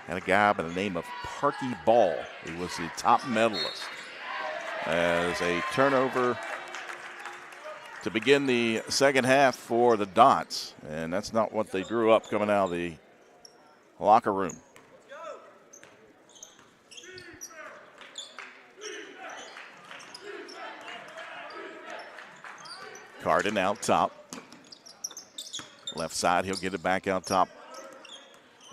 And a guy by the name of Parky Ball, who was the top medalist. As a turnover to begin the second half for the Dots. And that's not what they drew up coming out of the locker room. Carden out top. Left side, he'll get it back out top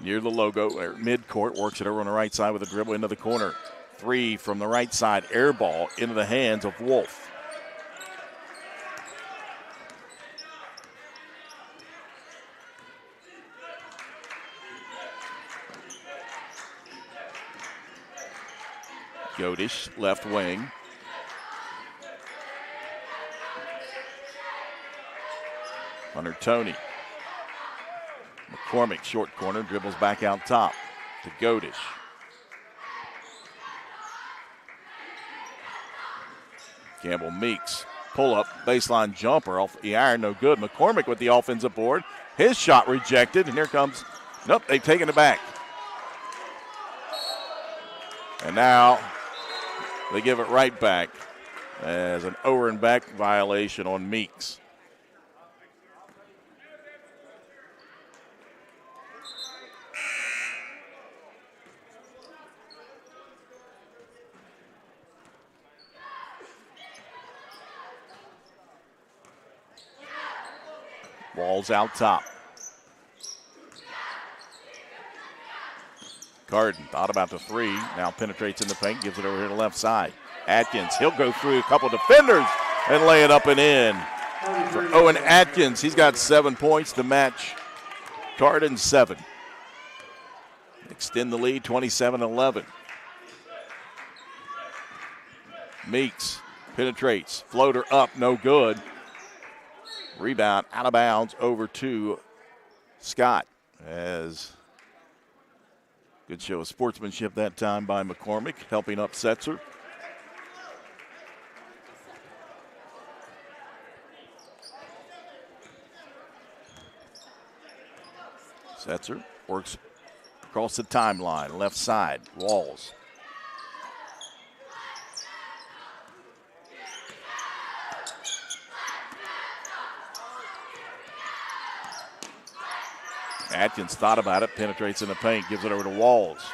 near the logo, or mid-court, works it over on the right side with a dribble into the corner. Three from the right side, air ball into the hands of Wolf. Godish, left wing. Hunter Tony. McCormick, short corner, dribbles back out top to Godish. Campbell Meeks, pull up, baseline jumper off the iron, no good. McCormick with the offensive board. His shot rejected, and here comes, nope, they've taken it back. And now they give it right back as an over and back violation on Meeks. Walls out top. Carden thought about the three, now penetrates in the paint, gives it over here to the left side. Atkins, he'll go through a couple defenders and lay it up and in. For Owen Atkins, he's got 7 points to match Carden's 7. Extend the lead, 27-11. Meeks penetrates, floater up, no good. Rebound out of bounds over to Scott. As good show of sportsmanship that time by McCormick, helping up Setzer. Setzer works across the timeline, left side, Walls. Atkins thought about it, penetrates in the paint, gives it over to Walls.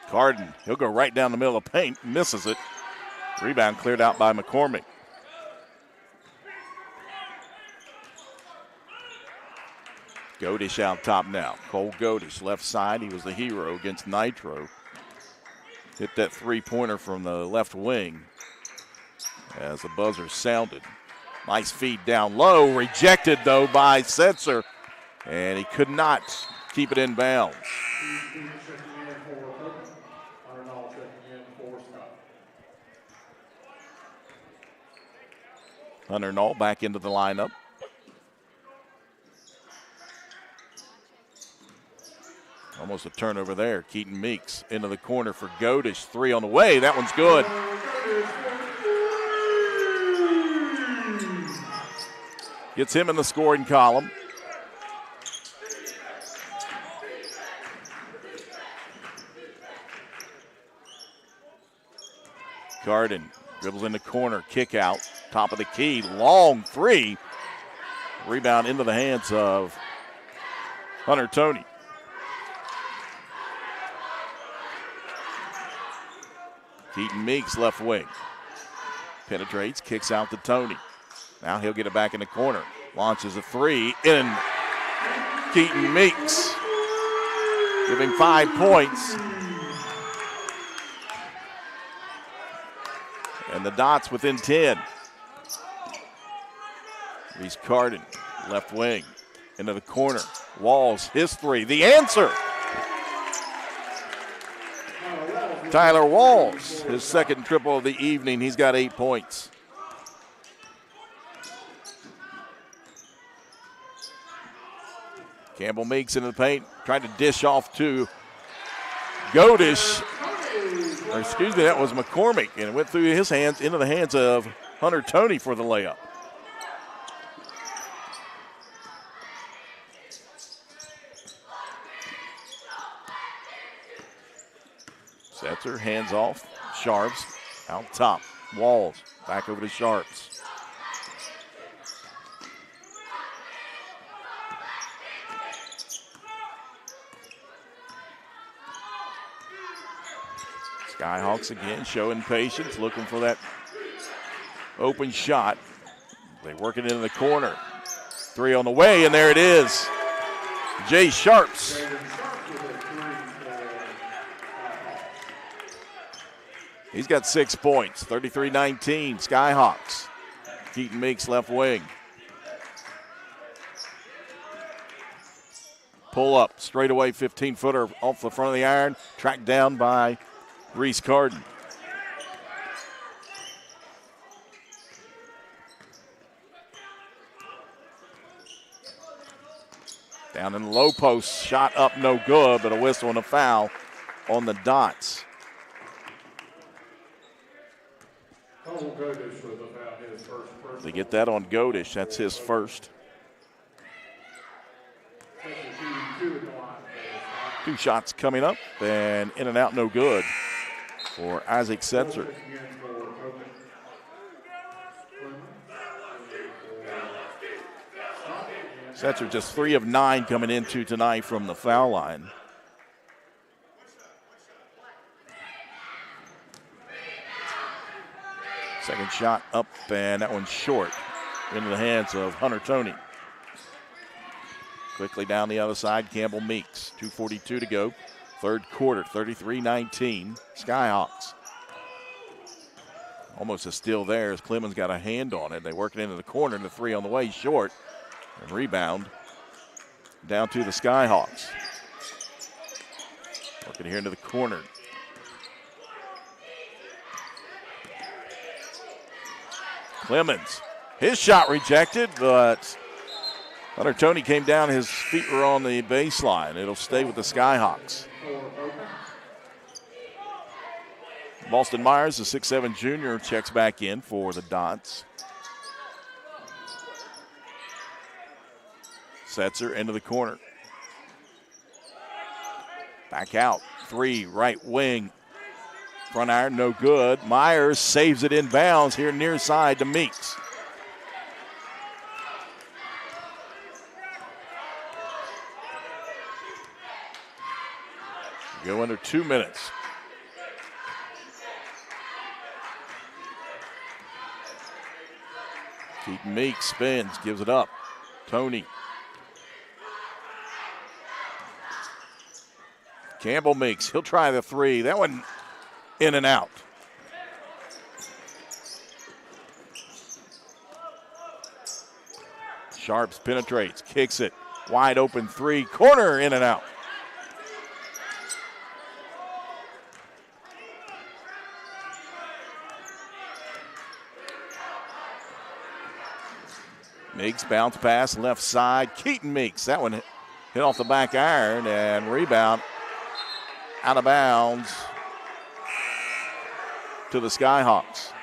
Carden, he'll go right down the middle of the paint, misses it. Rebound cleared out by McCormick. Godish out top now. Cole Godish, left side. He was the hero against Nitro. Hit that three-pointer from the left wing as the buzzer sounded. Nice feed down low. Rejected, though, by Setzer. And he could not keep it in bounds. Hunter Knoll back into the lineup. Almost a turnover there. Keaton Meeks into the corner for Godish. Three on the way. That one's good. Gets him in the scoring column. Garden dribbles in the corner. Kick out. Top of the key. Long three. Rebound into the hands of Hunter Tony. Keaton Meeks, left wing. Penetrates, kicks out to Tony. Now he'll get it back in the corner. Launches a three in. Keaton Meeks giving 5 points. And the Dots within 10. Reese Carden, left wing, into the corner. Walls, his three. The answer. Tyler Walls, his second triple of the evening. He's got 8 points. Campbell Meeks into the paint, trying to dish off to Godish. Or excuse me, that was McCormick, and it went through his hands into the hands of Hunter Tony for the layup. Setzer, hands off. Sharps out top. Walls back over to Sharps. Skyhawks again showing patience, looking for that open shot. They work it into the corner. Three on the way, and there it is. Jay Sharps. He's got 6 points, 33-19, Skyhawks. Keaton Meeks, left wing. Pull up, straight away, 15-footer off the front of the iron, tracked down by Reese Carden. Down in the low post, shot up, no good, but a whistle and a foul on the Dots. They get that on Godish. That's his first. 2 shots coming up, and in and out, no good for Isaac Setzer. Setzer just 3 of 9 coming into tonight from the foul line. Second shot up, and that one's short into the hands of Hunter Tony. Quickly down the other side, Campbell Meeks. 2:42 to go. Third quarter, 33-19, Skyhawks. Almost a steal there as Clemens got a hand on it. They work it into the corner, and the three on the way, short. And rebound down to the Skyhawks. Working here into the corner. Clemens, his shot rejected, but Hunter Tony came down. His feet were on the baseline. It'll stay with the Skyhawks. Boston Myers, the 6'7" junior, checks back in for the Dots. Setzer into the corner. Back out. 3, right wing. Front iron, no good. Myers saves it in bounds here near side to Meeks. Go under 2 minutes. Keaton Meeks spins, gives it up. Tony. Campbell Meeks, he'll try the three. That one in and out. Sharps penetrates, kicks it. Wide open three, corner, in and out. Meeks bounce pass left side. Keaton Meeks, that one hit off the back iron and rebound out of bounds to the Skyhawks.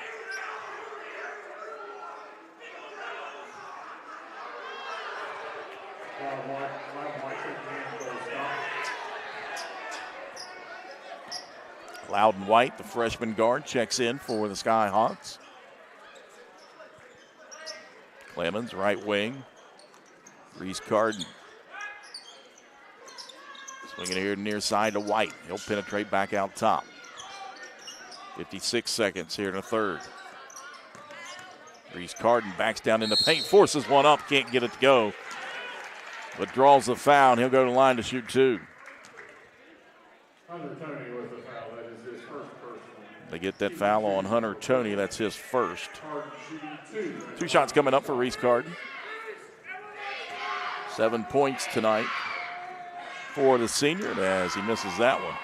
Loudon White, the freshman guard, checks in for the Skyhawks. Clemens, right wing. Reese Carden. Swinging here near side to White. He'll penetrate back out top. 56 seconds here in the third. Reese Carden backs down in the paint, forces one up, can't get it to go. But draws the foul, and he'll go to the line to shoot two. Hunter Tony with the foul. That is his first personal. They get that foul on Hunter Tony. That's his first. Two shots coming up for Reese Carden. 7 points tonight for the senior as he misses that one.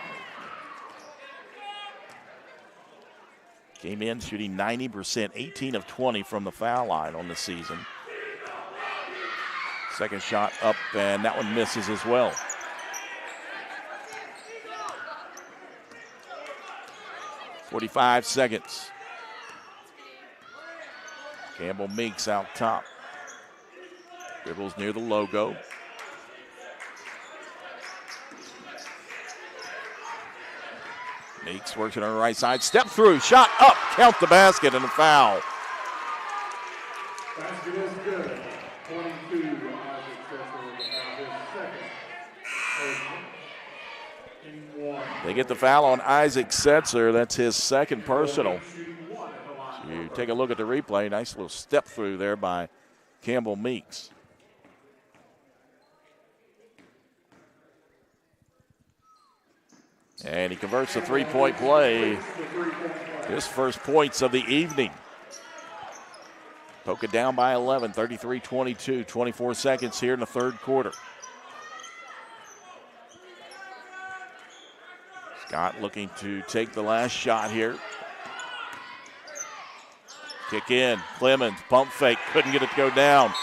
Came in shooting 90%, 18 of 20 from the foul line on the season. Second shot up, and that one misses as well. .45 seconds. Campbell Meeks out top. Dribbles near the logo. Meeks works it on the right side. Step through, shot up, count the basket, and a foul. Basket is good. 22 Isaac Chester with the foul. His second. They get the foul on Isaac Setzer. That's his second personal. So you take a look at the replay. Nice little step through there by Campbell Meeks. And he converts the three-point play. His first points of the evening. Poca down by 11, 33-22, 24 seconds here in the third quarter. Scott looking to take the last shot here. Kick in, Clemens, pump fake, couldn't get it to go down.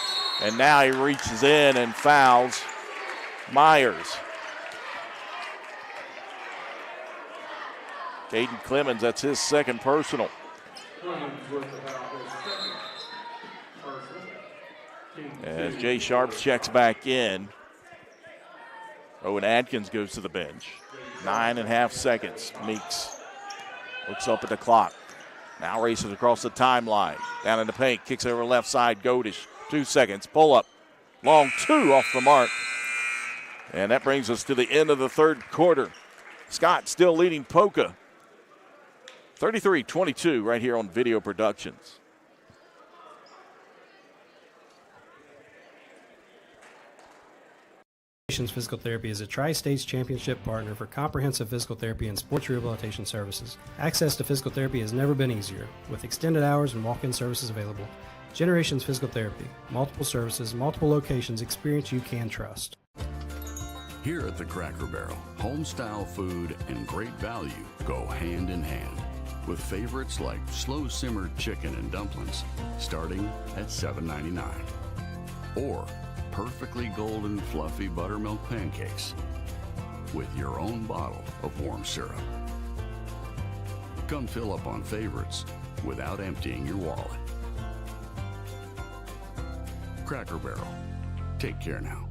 And now he reaches in and fouls Myers. Caden Clemens, that's his second personal. As Jay Sharps checks back in, Owen Adkins goes to the bench. 9.5 seconds. Meeks looks up at the clock. Now races across the timeline. Down in the paint, kicks over left side. Godish, 2 seconds. Pull up. Long two off the mark. And that brings us to the end of the third quarter. Scott still leading Poca. 33-22 right here on Video Productions. Physical Therapy is a Tri-States Championship partner for comprehensive physical therapy and sports rehabilitation services. Access to physical therapy has never been easier, with extended hours and walk-in services available. Generations Physical Therapy. Multiple services, multiple locations, experience you can trust. Here at the Cracker Barrel, home-style food and great value go hand in hand, with favorites like slow-simmered chicken and dumplings starting at $7.99. Or perfectly golden fluffy buttermilk pancakes with your own bottle of warm syrup. Come fill up on favorites without emptying your wallet. Cracker Barrel. Take care now.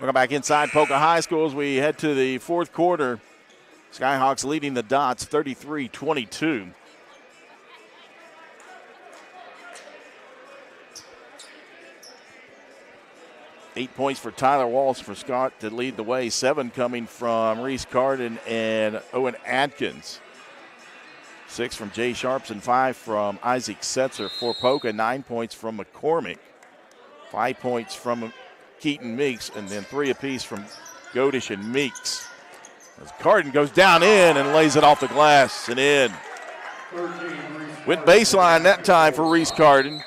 Welcome back inside Poca High School as we head to the fourth quarter. Skyhawks leading the Dots 33-22. 8 points for Tyler Walsh for Scott to lead the way. 7 coming from Reese Carden and Owen Atkins. 6 from Jay Sharps and 5 from Isaac Setzer for Poca. 9 points from McCormick. 5 points from Keaton Meeks, and then 3 apiece from Godish and Meeks. As Carden goes down in and lays it off the glass and in. Went baseline that time for Reese Carden.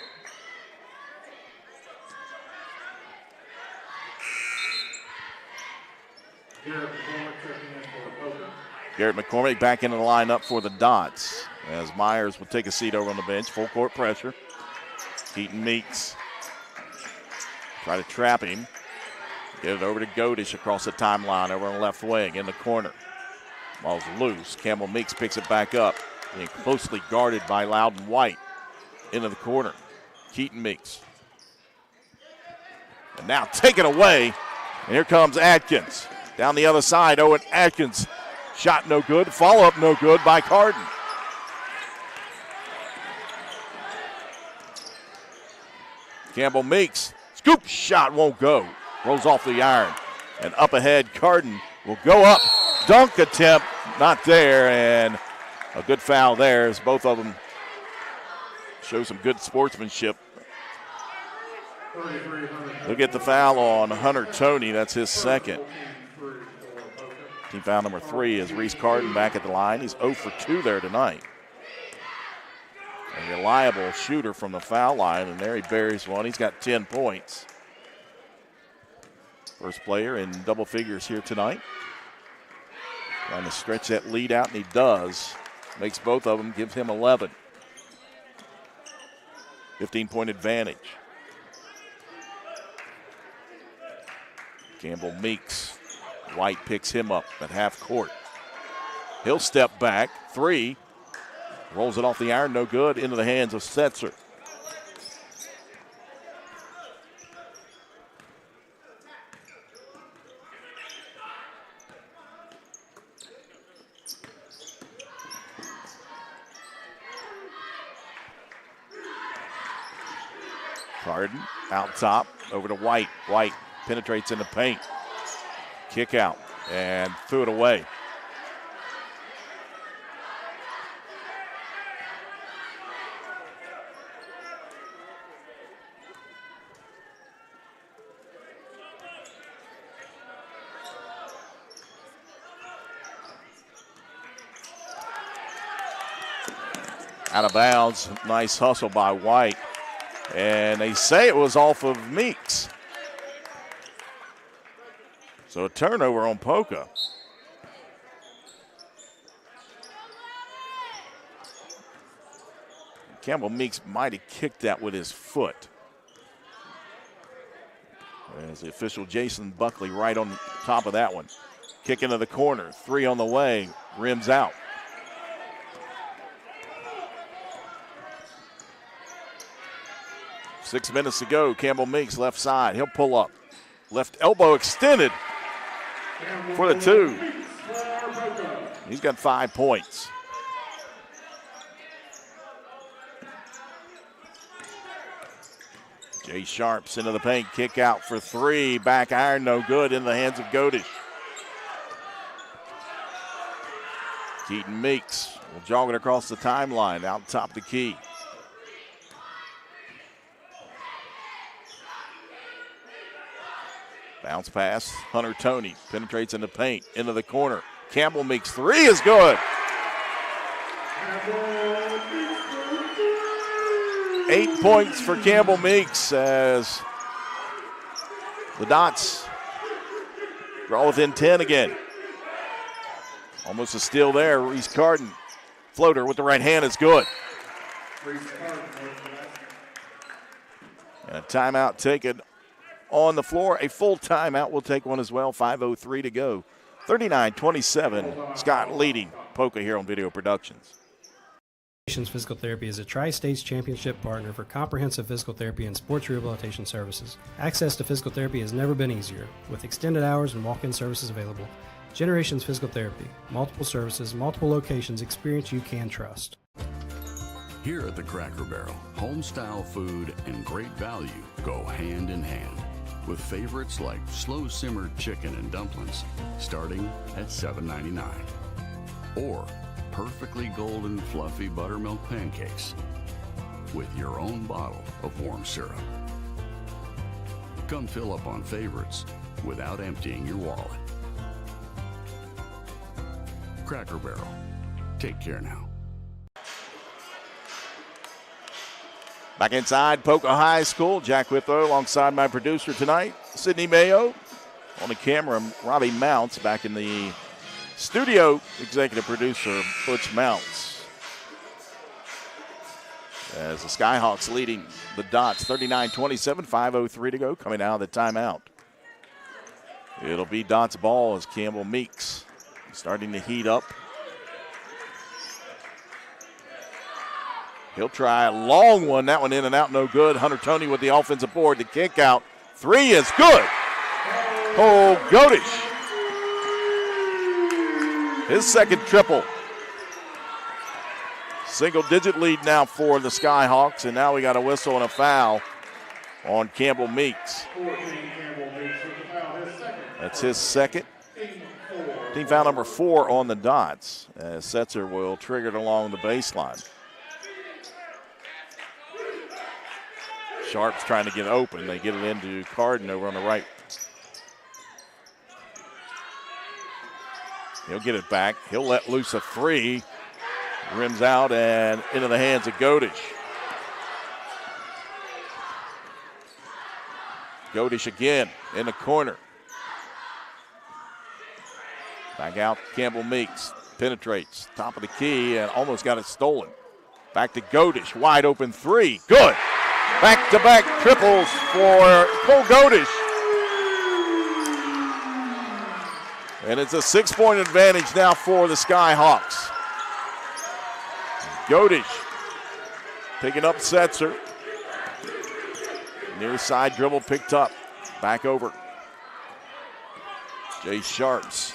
Garrett McCormick back into the lineup for the Dots as Myers will take a seat over on the bench. Full court pressure. Keaton Meeks try to trap him. Get it over to Godish across the timeline over on the left wing in the corner. Ball's loose. Campbell Meeks picks it back up. Being closely guarded by Loudon White into the corner. Keaton Meeks. And now taken away. And here comes Atkins. Down the other side, Owen Atkins. Shot no good. Follow-up no good by Carden. Campbell Meeks. Scoop shot won't go. Rolls off the iron. And up ahead, Carden will go up. Dunk attempt, not there. And a good foul there as both of them show some good sportsmanship. Look at the foul on Hunter Toney. That's his second. Team foul number 3 is Reese Carden back at the line. He's 0 for 2 there tonight. A reliable shooter from the foul line, and there he buries one. He's got 10 points. First player in double figures here tonight. Trying to stretch that lead out, and he does. Makes both of them, gives him 11. 15-point advantage. Campbell Meeks. White picks him up at half court. He'll step back. 3. Rolls it off the iron, no good. Into the hands of Setzer. Carden out top, over to White. White penetrates in the paint. Kick out and threw it away. Out of bounds. Nice hustle by White. And they say it was off of Meeks. So a turnover on Poca. Campbell Meeks might have kicked that with his foot. As the official Jason Buckley right on top of that one. Kick into the corner. 3 on the way. Rims out. Six minutes to go. Campbell Meeks left side. He'll pull up. Left elbow extended for the 2. He's got 5 points. Jay Sharps into the paint. Kick out for 3. Back iron, no good. In the hands of Godish. Keaton Meeks will jog it across the timeline. Out top of the key. Bounce pass, Hunter Toney penetrates in the paint, into the corner. Campbell Meeks 3 is good. 8 points for Campbell Meeks as the Dots draw within 10 again. Almost a steal there. Reese Carden, floater with the right hand is good. And a timeout taken on the floor. A full timeout. We'll take one as well. 5:03 to go. 39-27. Scott leading Poca here on Video Productions. Physical Therapy is a Tri-States Championship partner for comprehensive physical therapy and sports rehabilitation services. Access to physical therapy has never been easier, with extended hours and walk-in services available. Generations Physical Therapy. Multiple services, multiple locations, experience you can trust. Here at the Cracker Barrel, home-style food and great value go hand in hand. with favorites like slow simmered chicken and dumplings starting at $7.99. Or perfectly golden fluffy buttermilk pancakes with your own bottle of warm syrup. Come fill up on favorites without emptying your wallet. Cracker Barrel. Take care now. Back inside Poca High School, Jack Withrow alongside my producer tonight, Sydney Mayo. On the camera, Robbie Mounts. Back in the studio, executive producer Butch Mounts. As the Skyhawks leading the Dots 39-27, 5:03 to go, coming out of the timeout. It'll be Dots ball as Campbell Meeks starting to heat up. He'll try a long one. That one in and out, no good. Hunter Toney with the offensive board. The kick out. Three is good. Oh, Godish. His second triple. Single-digit lead now for the Skyhawks, and now we got a whistle and a foul on Campbell Meeks. That's his second. Team foul number 4 on the Dots, as Setzer will trigger it along the baseline. Sharp's trying to get open. They get it into Carden over on the right. He'll get it back. He'll let loose a three. Rims out and into the hands of Godish. Godish again in the corner. Back out Campbell Meeks. Penetrates. Top of the key and almost got it stolen. Back to Godish. Wide open three. Good. Back-to-back triples for Cole Godish. And it's a 6-point advantage now for the Skyhawks. Godish picking up Setzer. Near side dribble picked up. Back over. Jay Sharps.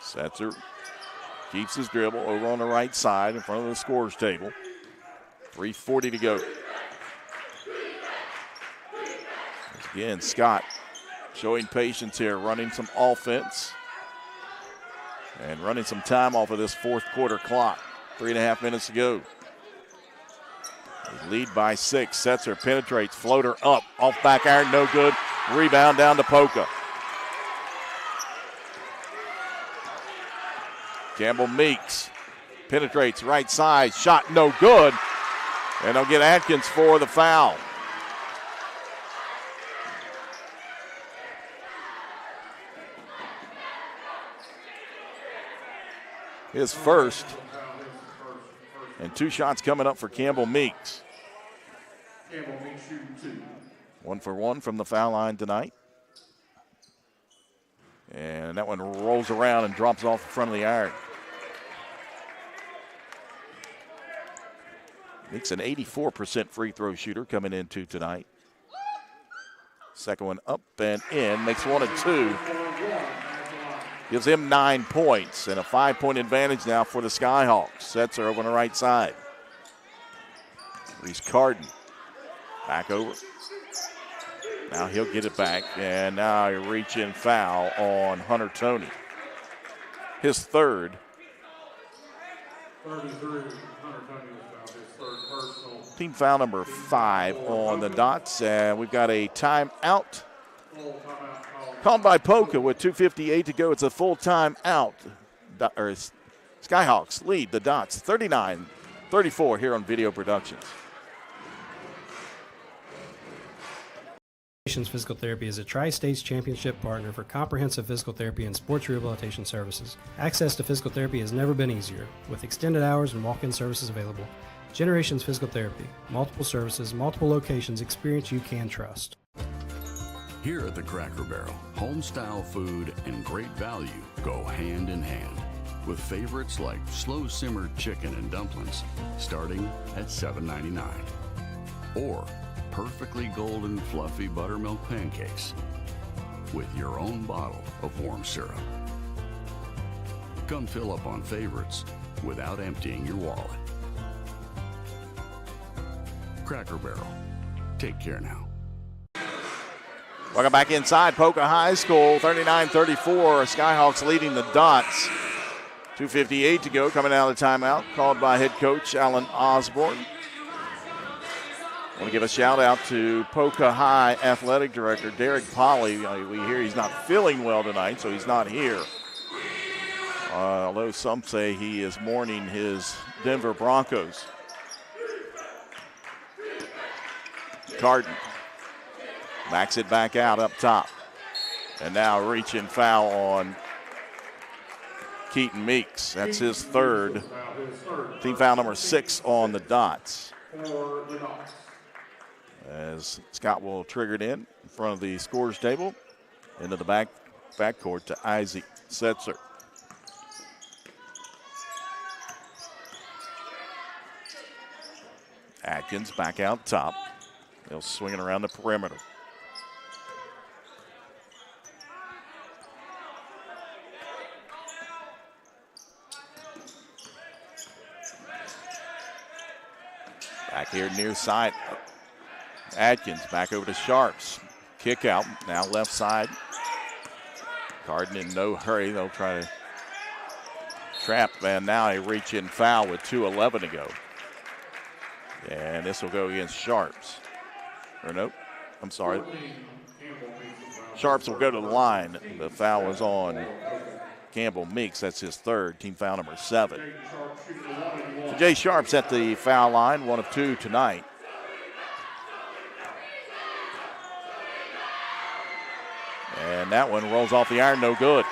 Setzer keeps his dribble over on the right side in front of the scorer's table. 3:40 to go. Again, Scott showing patience here, running some offense and running some time off of this fourth quarter clock. 3.5 minutes to go. They lead by 6. Setzer penetrates, floater up, off back iron, no good. Rebound down to Poca. Campbell Meeks penetrates right side, shot no good, and they'll get Atkins for the foul. His first, and 2 shots coming up for Campbell Meeks. Campbell Meeks shooting 2. 1 for 1 from the foul line tonight. And that one rolls around and drops off the front of the iron. Meeks an 84% free throw shooter coming into tonight. Second one up and in, makes 1 and 2. Gives him 9 points and a 5-point advantage now for the Skyhawks. Setzer over on the right side. Reese Carden back over. Now he'll get it back, and now a reach-in foul on Hunter Toney. His third. 33, Hunter Toney was fouled, his third personal. Team foul number 5 on the Dots, and we've got a timeout called by Poca with 2:58 to go. It's a full timeout. Skyhawks lead the Dots 39-34 here on Video Productions. Physical Therapy is a Tri-States Championship partner for comprehensive physical therapy and sports rehabilitation services. Access to physical therapy has never been easier, with extended hours and walk-in services available. Generations Physical Therapy. Multiple services, multiple locations, experience you can trust. Here at the Cracker Barrel, home-style food and great value go hand in hand, with favorites like slow-simmered chicken and dumplings starting at $7.99. Or perfectly golden fluffy buttermilk pancakes with your own bottle of warm syrup. Come fill up on favorites without emptying your wallet. Cracker Barrel. Take care now. Welcome back inside Poca High School, 39-34. Skyhawks leading the Dots. 2:58 to go, coming out of the timeout, called by head coach Alan Osborne. I want to give a shout out to Poca High Athletic Director Derek Polly. We hear he's not feeling well tonight, so he's not here. Although some say he is mourning his Denver Broncos. Carden backs it back out up top. And now reaching foul on Keaton Meeks. That's his third. Team foul number 6 on the Dots. As Scott will trigger it in front of the scores table. Into the backcourt to Isaac Setzer. Atkins back out top. They'll swing it around the perimeter. Back here near side. Atkins back over to Sharps. Kick out, now left side. Carden in no hurry. They'll try to trap, and now a reach-in foul with 2:11 to go. And this will go against Sharps. Or nope, I'm sorry. Sharps will go to the line. The foul was on Campbell Meeks. That's his third, team foul number 7. So Jay Sharps at the foul line, 1 of 2 tonight. And that one rolls off the iron, no good.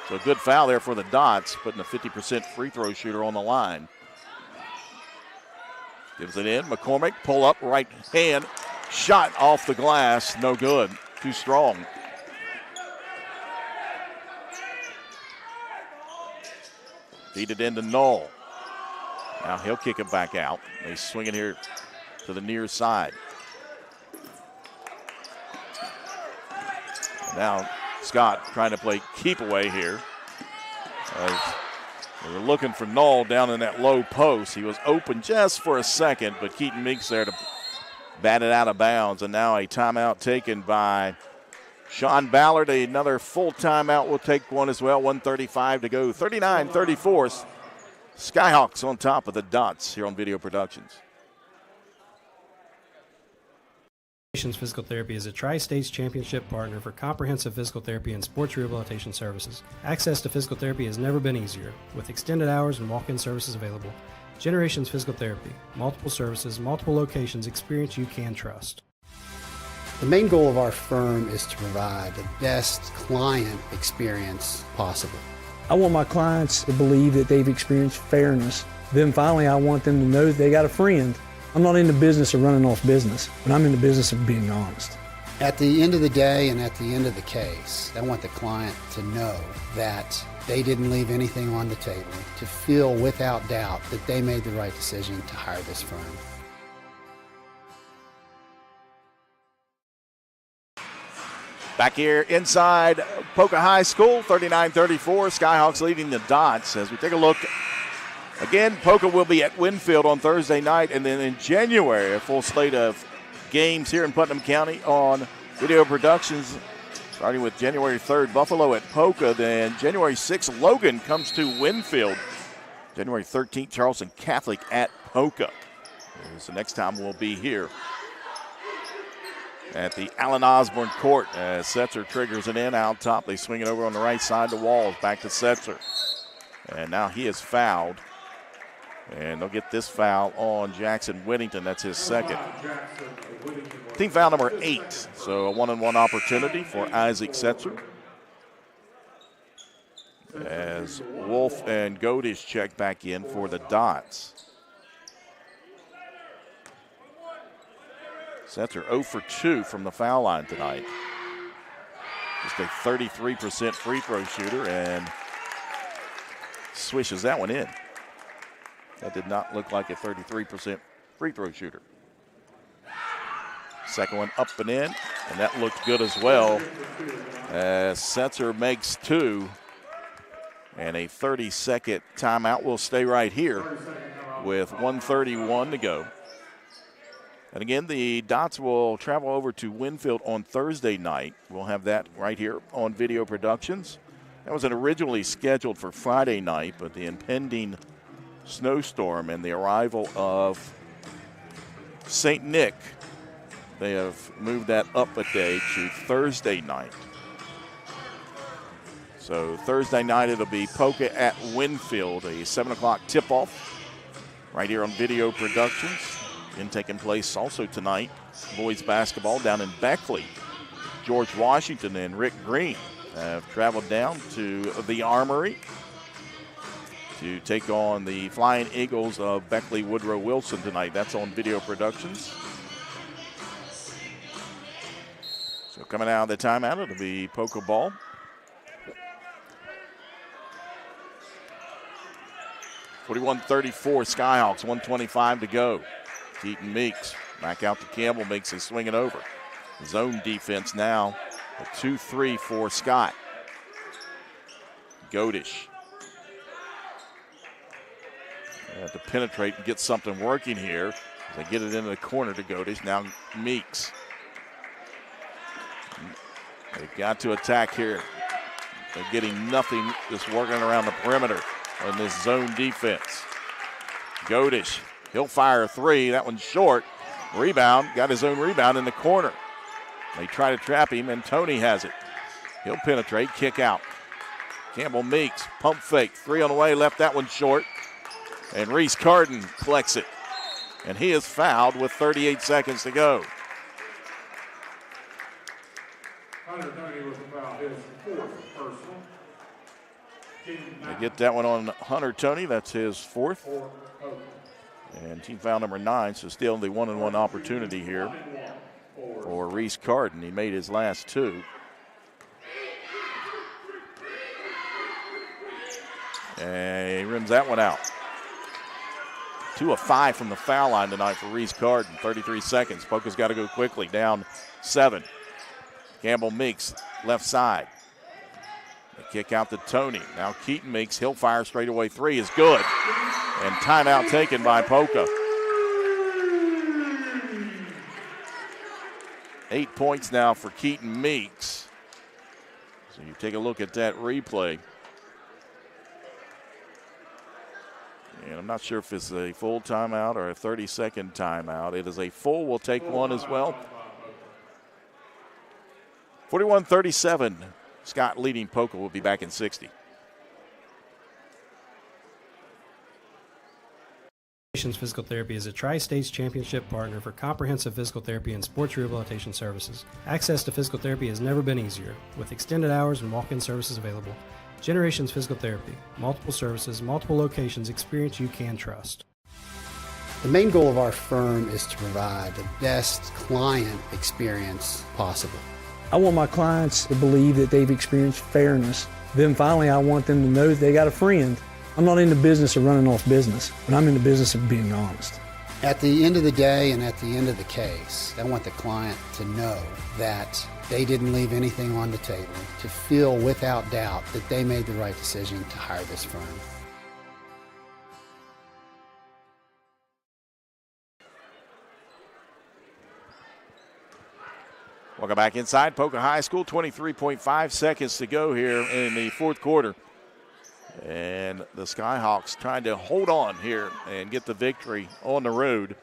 So a good foul there for the Dots, putting a 50% free throw shooter on the line. Gives it in. McCormick, pull up, right hand. Shot off the glass. No good. Too strong. Feed it into Knoll. Now he'll kick it back out. They swing it here to the near side. Now Scott trying to play keep away here. They were looking for Knoll down in that low post. He was open just for a second, but Keaton Meeks there to bat it out of bounds. And now a timeout taken by Sean Ballard. Another full timeout. Will take one as well. 1:35 to go. 39-34. Skyhawks on top of the Dots here on Video Productions. Physical Therapy is a Tri-States Championship partner for comprehensive physical therapy and sports rehabilitation services. Access to physical therapy has never been easier, with extended hours and walk-in services available. Generations Physical Therapy. Multiple services, multiple locations, experience you can trust. The main goal of our firm is to provide the best client experience possible. I want my clients to believe that they've experienced fairness. Then finally, I want them to know that they got a friend. I'm not in the business of running off business, but I'm in the business of being honest. At the end of the day and at the end of the case, I want the client to know that they didn't leave anything on the table, to feel without doubt that they made the right decision to hire this firm. Back here inside Poca High School, 39-34. Skyhawks leading the Dots. As we take a look again, Poca will be at Winfield on Thursday night, and then in January, a full slate of games here in Putnam County on Video Productions, starting with January 3rd, Buffalo at Poca. Then January 6th, Logan comes to Winfield. January 13th, Charleston Catholic at Poca. So next time we'll be here at the Alan Osborne Court as Setzer triggers it in out top. They swing it over on the right side to Walls, back to Setzer. And now he is fouled. And they'll get this foul on Jackson Whittington. That's his second. Team foul number 8. So a 1-on-1 opportunity for Isaac Setzer. As Wolf and Godish check back in for the Dots. Setzer 0 for 2 from the foul line tonight. Just a 33% free throw shooter and swishes that one in. That did not look like a 33% free throw shooter. Second one up and in. And that looked good as well. Setzer makes 2. And a 30-second timeout will stay right here with 1:31 to go. And again, the Dots will travel over to Winfield on Thursday night. We'll have that right here on Video Productions. That was originally scheduled for Friday night, but the impending snowstorm and the arrival of St. Nick, they have moved that up a day to Thursday night. So Thursday night it'll be Poca at Winfield, a 7 o'clock tip-off right here on Video Productions. And taking place also tonight, boys basketball down in Beckley. George Washington and Rick Green have traveled down to the Armory to take on the Flying Eagles of Beckley Woodrow Wilson tonight. That's on Video Productions. So coming out of the timeout, it'll be Poca ball. .41-34 Skyhawks, 1:25 to go. Keaton Meeks back out to Campbell, makes his swing it over. Zone defense now, a 2-3 for Scott. Godish. They have to penetrate and get something working here. They get it into the corner to Godish. Now Meeks. They've got to attack here. They're getting nothing, just working around the perimeter on this zone defense. Godish. He'll fire a 3. That one's short. Rebound. Got his own rebound in the corner. They try to trap him, and Tony has it. He'll penetrate. Kick out. Campbell Meeks. Pump fake. 3 on the way. Left that one short. And Reese Carden collects it. And he is fouled with 38 seconds to go. Hunter Tony was about his 4th personal. They get that one on Hunter Tony. That's his 4th. And team foul number 9, so still the 1-on-1 opportunity here for Reese Carden. He made his last 2. And he rims that one out. 2 of 5 from the foul line tonight for Reese Carden. 33 seconds. Poca's got to go quickly. Down 7. Campbell Meeks, left side. They kick out to Tony. Now Keaton Meeks, he'll fire straight away. 3 is good. And timeout taken by Poca. 8 points now for Keaton Meeks. So you take a look at that replay. And I'm not sure if it's a full timeout or a 30-second timeout. It is a full. We'll take one as well. 41-37. Scott leading Poca. Will be back in 60. Physical Therapy is a Tri-States Championship partner for comprehensive physical therapy and sports rehabilitation services. Access to physical therapy has never been easier, with extended hours and walk-in services available. Generations Physical Therapy. Multiple services, multiple locations, experience you can trust. The main goal of our firm is to provide the best client experience possible. I want my clients to believe that they've experienced fairness. Then finally, I want them to know that they got a friend. I'm not in the business of running off business, but I'm in the business of being honest. At the end of the day and at the end of the case, I want the client to know that they didn't leave anything on the table, to feel without doubt that they made the right decision to hire this firm. Welcome back inside Poca High School. 23.5 seconds to go here in the 4th quarter. And the Skyhawks trying to hold on here and get the victory on the road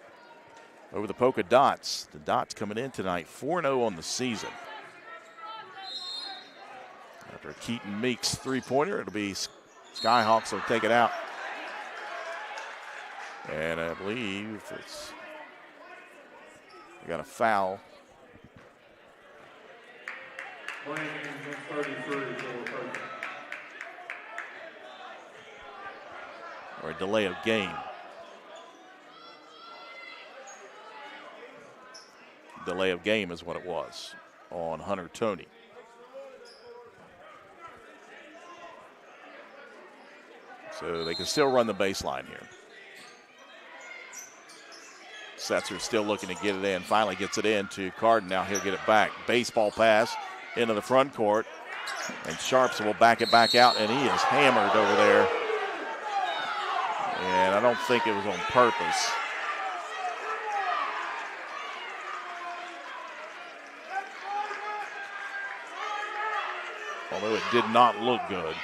over the Poca Dots. The Dots coming in tonight 4-0 on the season. After a Keaton Meeks 3-pointer, it'll be Skyhawks will take it out. And I believe they got a foul. Playing 33 for Poca. Or a delay of game. Delay of game is what it was on Hunter Tony. So they can still run the baseline here. Setzer still looking to get it in. Finally gets it in to Carden. Now he'll get it back. Baseball pass into the front court. And Sharps will back it back out, and he is hammered over there. And I don't think it was on purpose. Although it did not look good.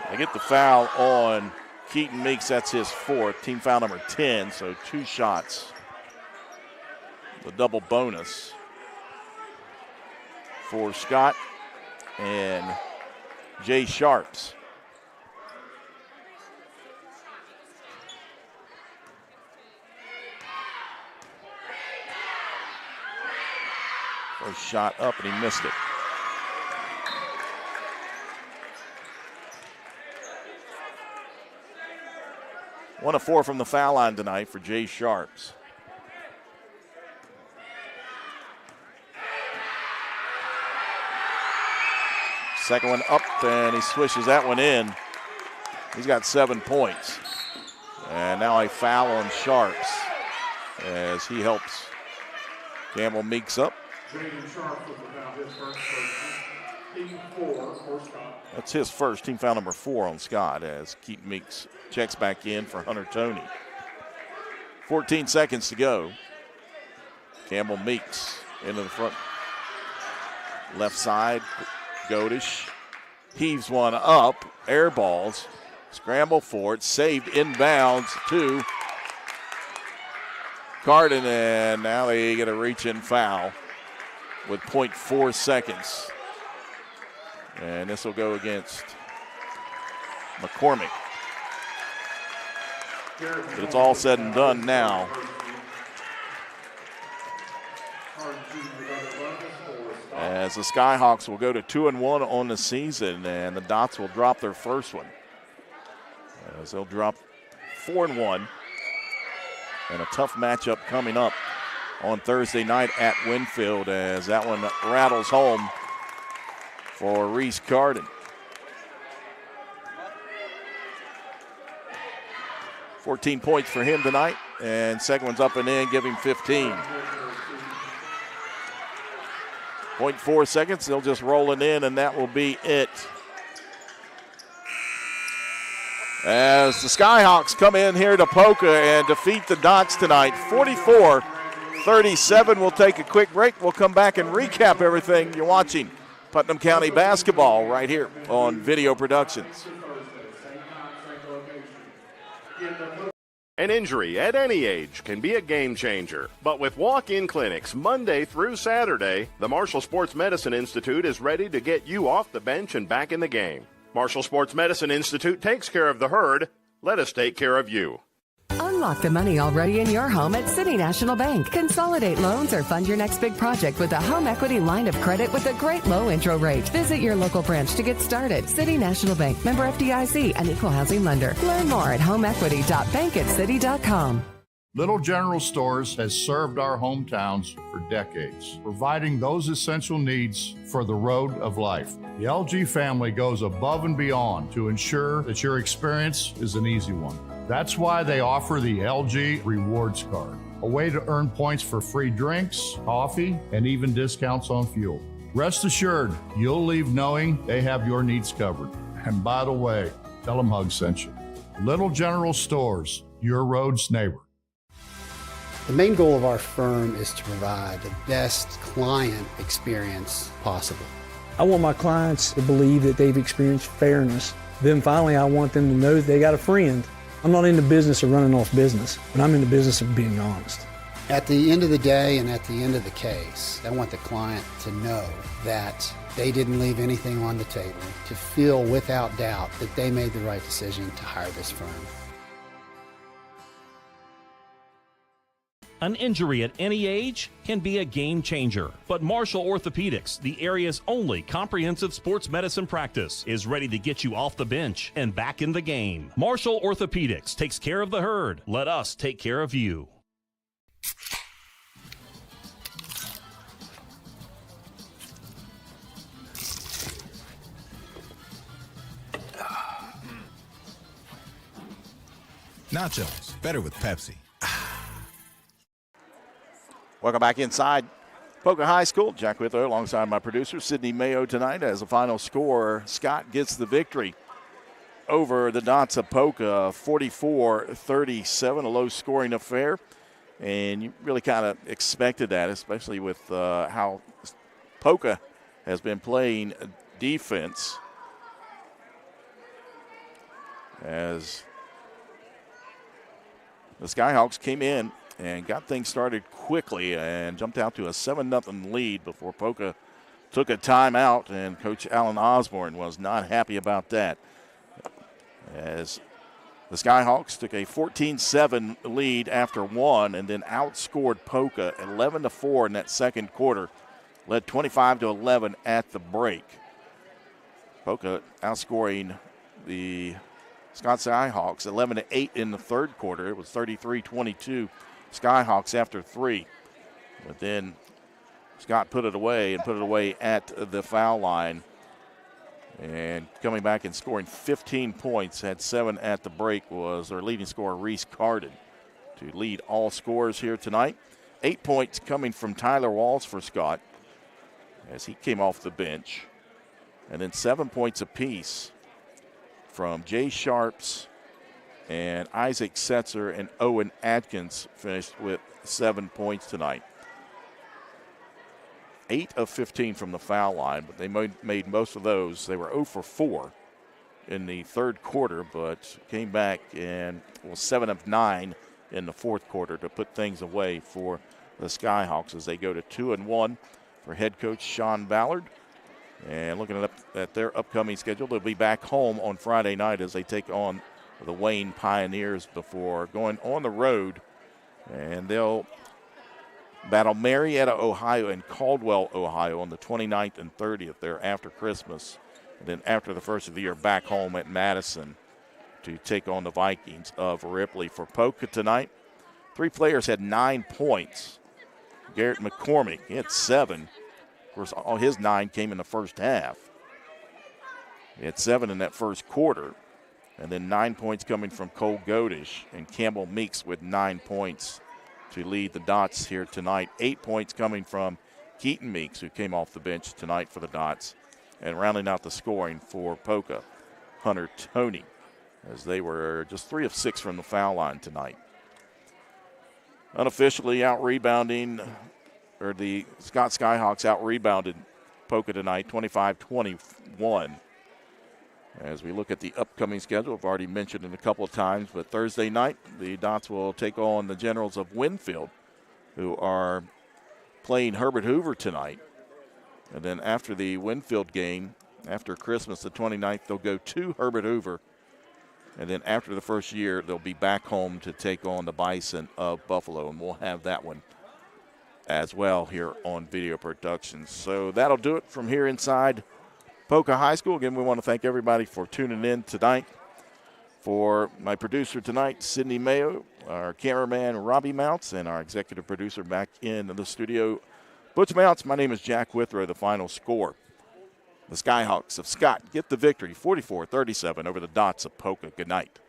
I get the foul on Keaton Meeks. That's his fourth. Team foul number 10, so 2 shots. The double bonus for Scott and Jay Sharps. First shot up, and he missed it. One of 4 from the foul line tonight for Jay Sharps. Second one up, and he swishes that one in. He's got 7 points. And now a foul on Sharps as he helps Campbell Meeks up. Jaden Sharp was about his first team 4 for Scott. That's his first, team foul number 4 on Scott as Keaton Meeks checks back in for Hunter Toney. 14 seconds to go. Campbell Meeks into the front. Left side, Godish heaves one up, air balls, scramble for it, saved inbounds to Carden, and now they get a reach-in foul with 0.4 seconds. And this will go against McCormick. But it's all said and done now. As the Skyhawks will go to 2-1 on the season, and the Dots will drop their first one. As they'll drop 4-1. And a tough matchup coming up on Thursday night at Winfield, as that one rattles home for Reese Carden. 14 points for him tonight, and second one's up and in, give him 15. 0.4 seconds, they'll just roll it in, and that will be it. As the Skyhawks come in here to Poca and defeat the Dots tonight, 44-37. We'll take a quick break. We'll come back and recap everything. You're watching Putnam County basketball right here on Video Productions. An injury at any age can be a game changer, but with walk-in clinics Monday through Saturday, the Marshall Sports Medicine Institute is ready to get you off the bench and back in the game. Marshall Sports Medicine Institute takes care of the herd. Let us take care of you. Unlock the money already in your home at City National Bank. Consolidate loans or fund your next big project with a home equity line of credit with a great low intro rate. Visit your local branch to get started. City National Bank, member FDIC, an equal housing lender. Learn more at homeequity.bankatcity.com. Little General Stores has served our hometowns for decades, providing those essential needs for the road of life. The LG family goes above and beyond to ensure that your experience is an easy one. That's why they offer the LG Rewards Card, a way to earn points for free drinks, coffee, and even discounts on fuel. Rest assured, you'll leave knowing they have your needs covered. And by the way, tell them Hug sent you. Little General Stores, your road's neighbor. The main goal of our firm is to provide the best client experience possible. I want my clients to believe that they've experienced fairness. Then finally, I want them to know that they got a friend. I'm not in the business of running off business, but I'm in the business of being honest. At the end of the day and at the end of the case, I want the client to know that they didn't leave anything on the table, to feel without doubt that they made the right decision to hire this firm. An injury at any age can be a game changer, but Marshall Orthopedics, the area's only comprehensive sports medicine practice, is ready to get you off the bench and back in the game. Marshall Orthopedics takes care of the herd. Let us take care of you. Nachos, better with Pepsi. Welcome back inside Poca High School. Jack Withrow alongside my producer, Sydney Mayo, tonight. As a final score, Scott gets the victory over the Dots of Poca, 44-37, a low-scoring affair. And you really kind of expected that, especially with how Poca has been playing defense. As the Skyhawks came in and got things started quickly and jumped out to a 7-0 lead before Poca took a timeout, and Coach Alan Osborne was not happy about that. As the Skyhawks took a 14-7 lead after one and then outscored Poca 11-4 in that second quarter, led 25-11 at the break. Poca outscoring the Scott Skyhawks 11-8 in the third quarter. It was 33-22 Skyhawks after three. But then Scott put it away at the foul line. And coming back and scoring 15 points, had 7 at the break, was their leading scorer, Reese Carden, to lead all scorers here tonight. 8 points coming from Tyler Walls for Scott as he came off the bench. And then 7 points apiece from Jay Sharps and Isaac Setzer, and Owen Atkins finished with 7 points tonight. 8 of 15 from the foul line, but they made most of those. They were 0 for 4 in the third quarter, but came back and was 7 of 9 in the fourth quarter to put things away for the Skyhawks as they go to 2-1 for head coach Sean Ballard. And looking at their upcoming schedule, they'll be back home on Friday night as they take on the Wayne Pioneers before going on the road. And they'll battle Marietta, Ohio, and Caldwell, Ohio on the 29th and 30th there after Christmas. And then after the first of the year, back home at Madison to take on the Vikings of Ripley. For Poca tonight, 3 players had 9 points. Garrett McCormick, he had 7. Of course, all his 9 came in the first half. He had 7 in that first quarter. And then 9 points coming from Cole Godish and Campbell Meeks with 9 points to lead the Dots here tonight. 8 points coming from Keaton Meeks, who came off the bench tonight for the Dots. And rounding out the scoring for Poca, Hunter Toney, as they were just 3 of 6 from the foul line tonight. Unofficially out-rebounding, or the Scott Skyhawks out-rebounded Poca tonight, 25-21. As we look at the upcoming schedule, I've already mentioned it a couple of times, but Thursday night, the Dots will take on the Generals of Winfield, who are playing Herbert Hoover tonight. And then after the Winfield game, after Christmas, the 29th, they'll go to Herbert Hoover. And then after the first year, they'll be back home to take on the Bison of Buffalo, and we'll have that one as well here on Video Productions. So that'll do it from here inside Poca High School. Again, we want to thank everybody for tuning in tonight. For my producer tonight, Sydney Mayo, our cameraman, Robbie Mounts, and our executive producer back in the studio, Butch Mounts, my name is Jack Withrow. The final score, the Skyhawks of Scott get the victory, 44-37 over the Dots of Poca. Good night.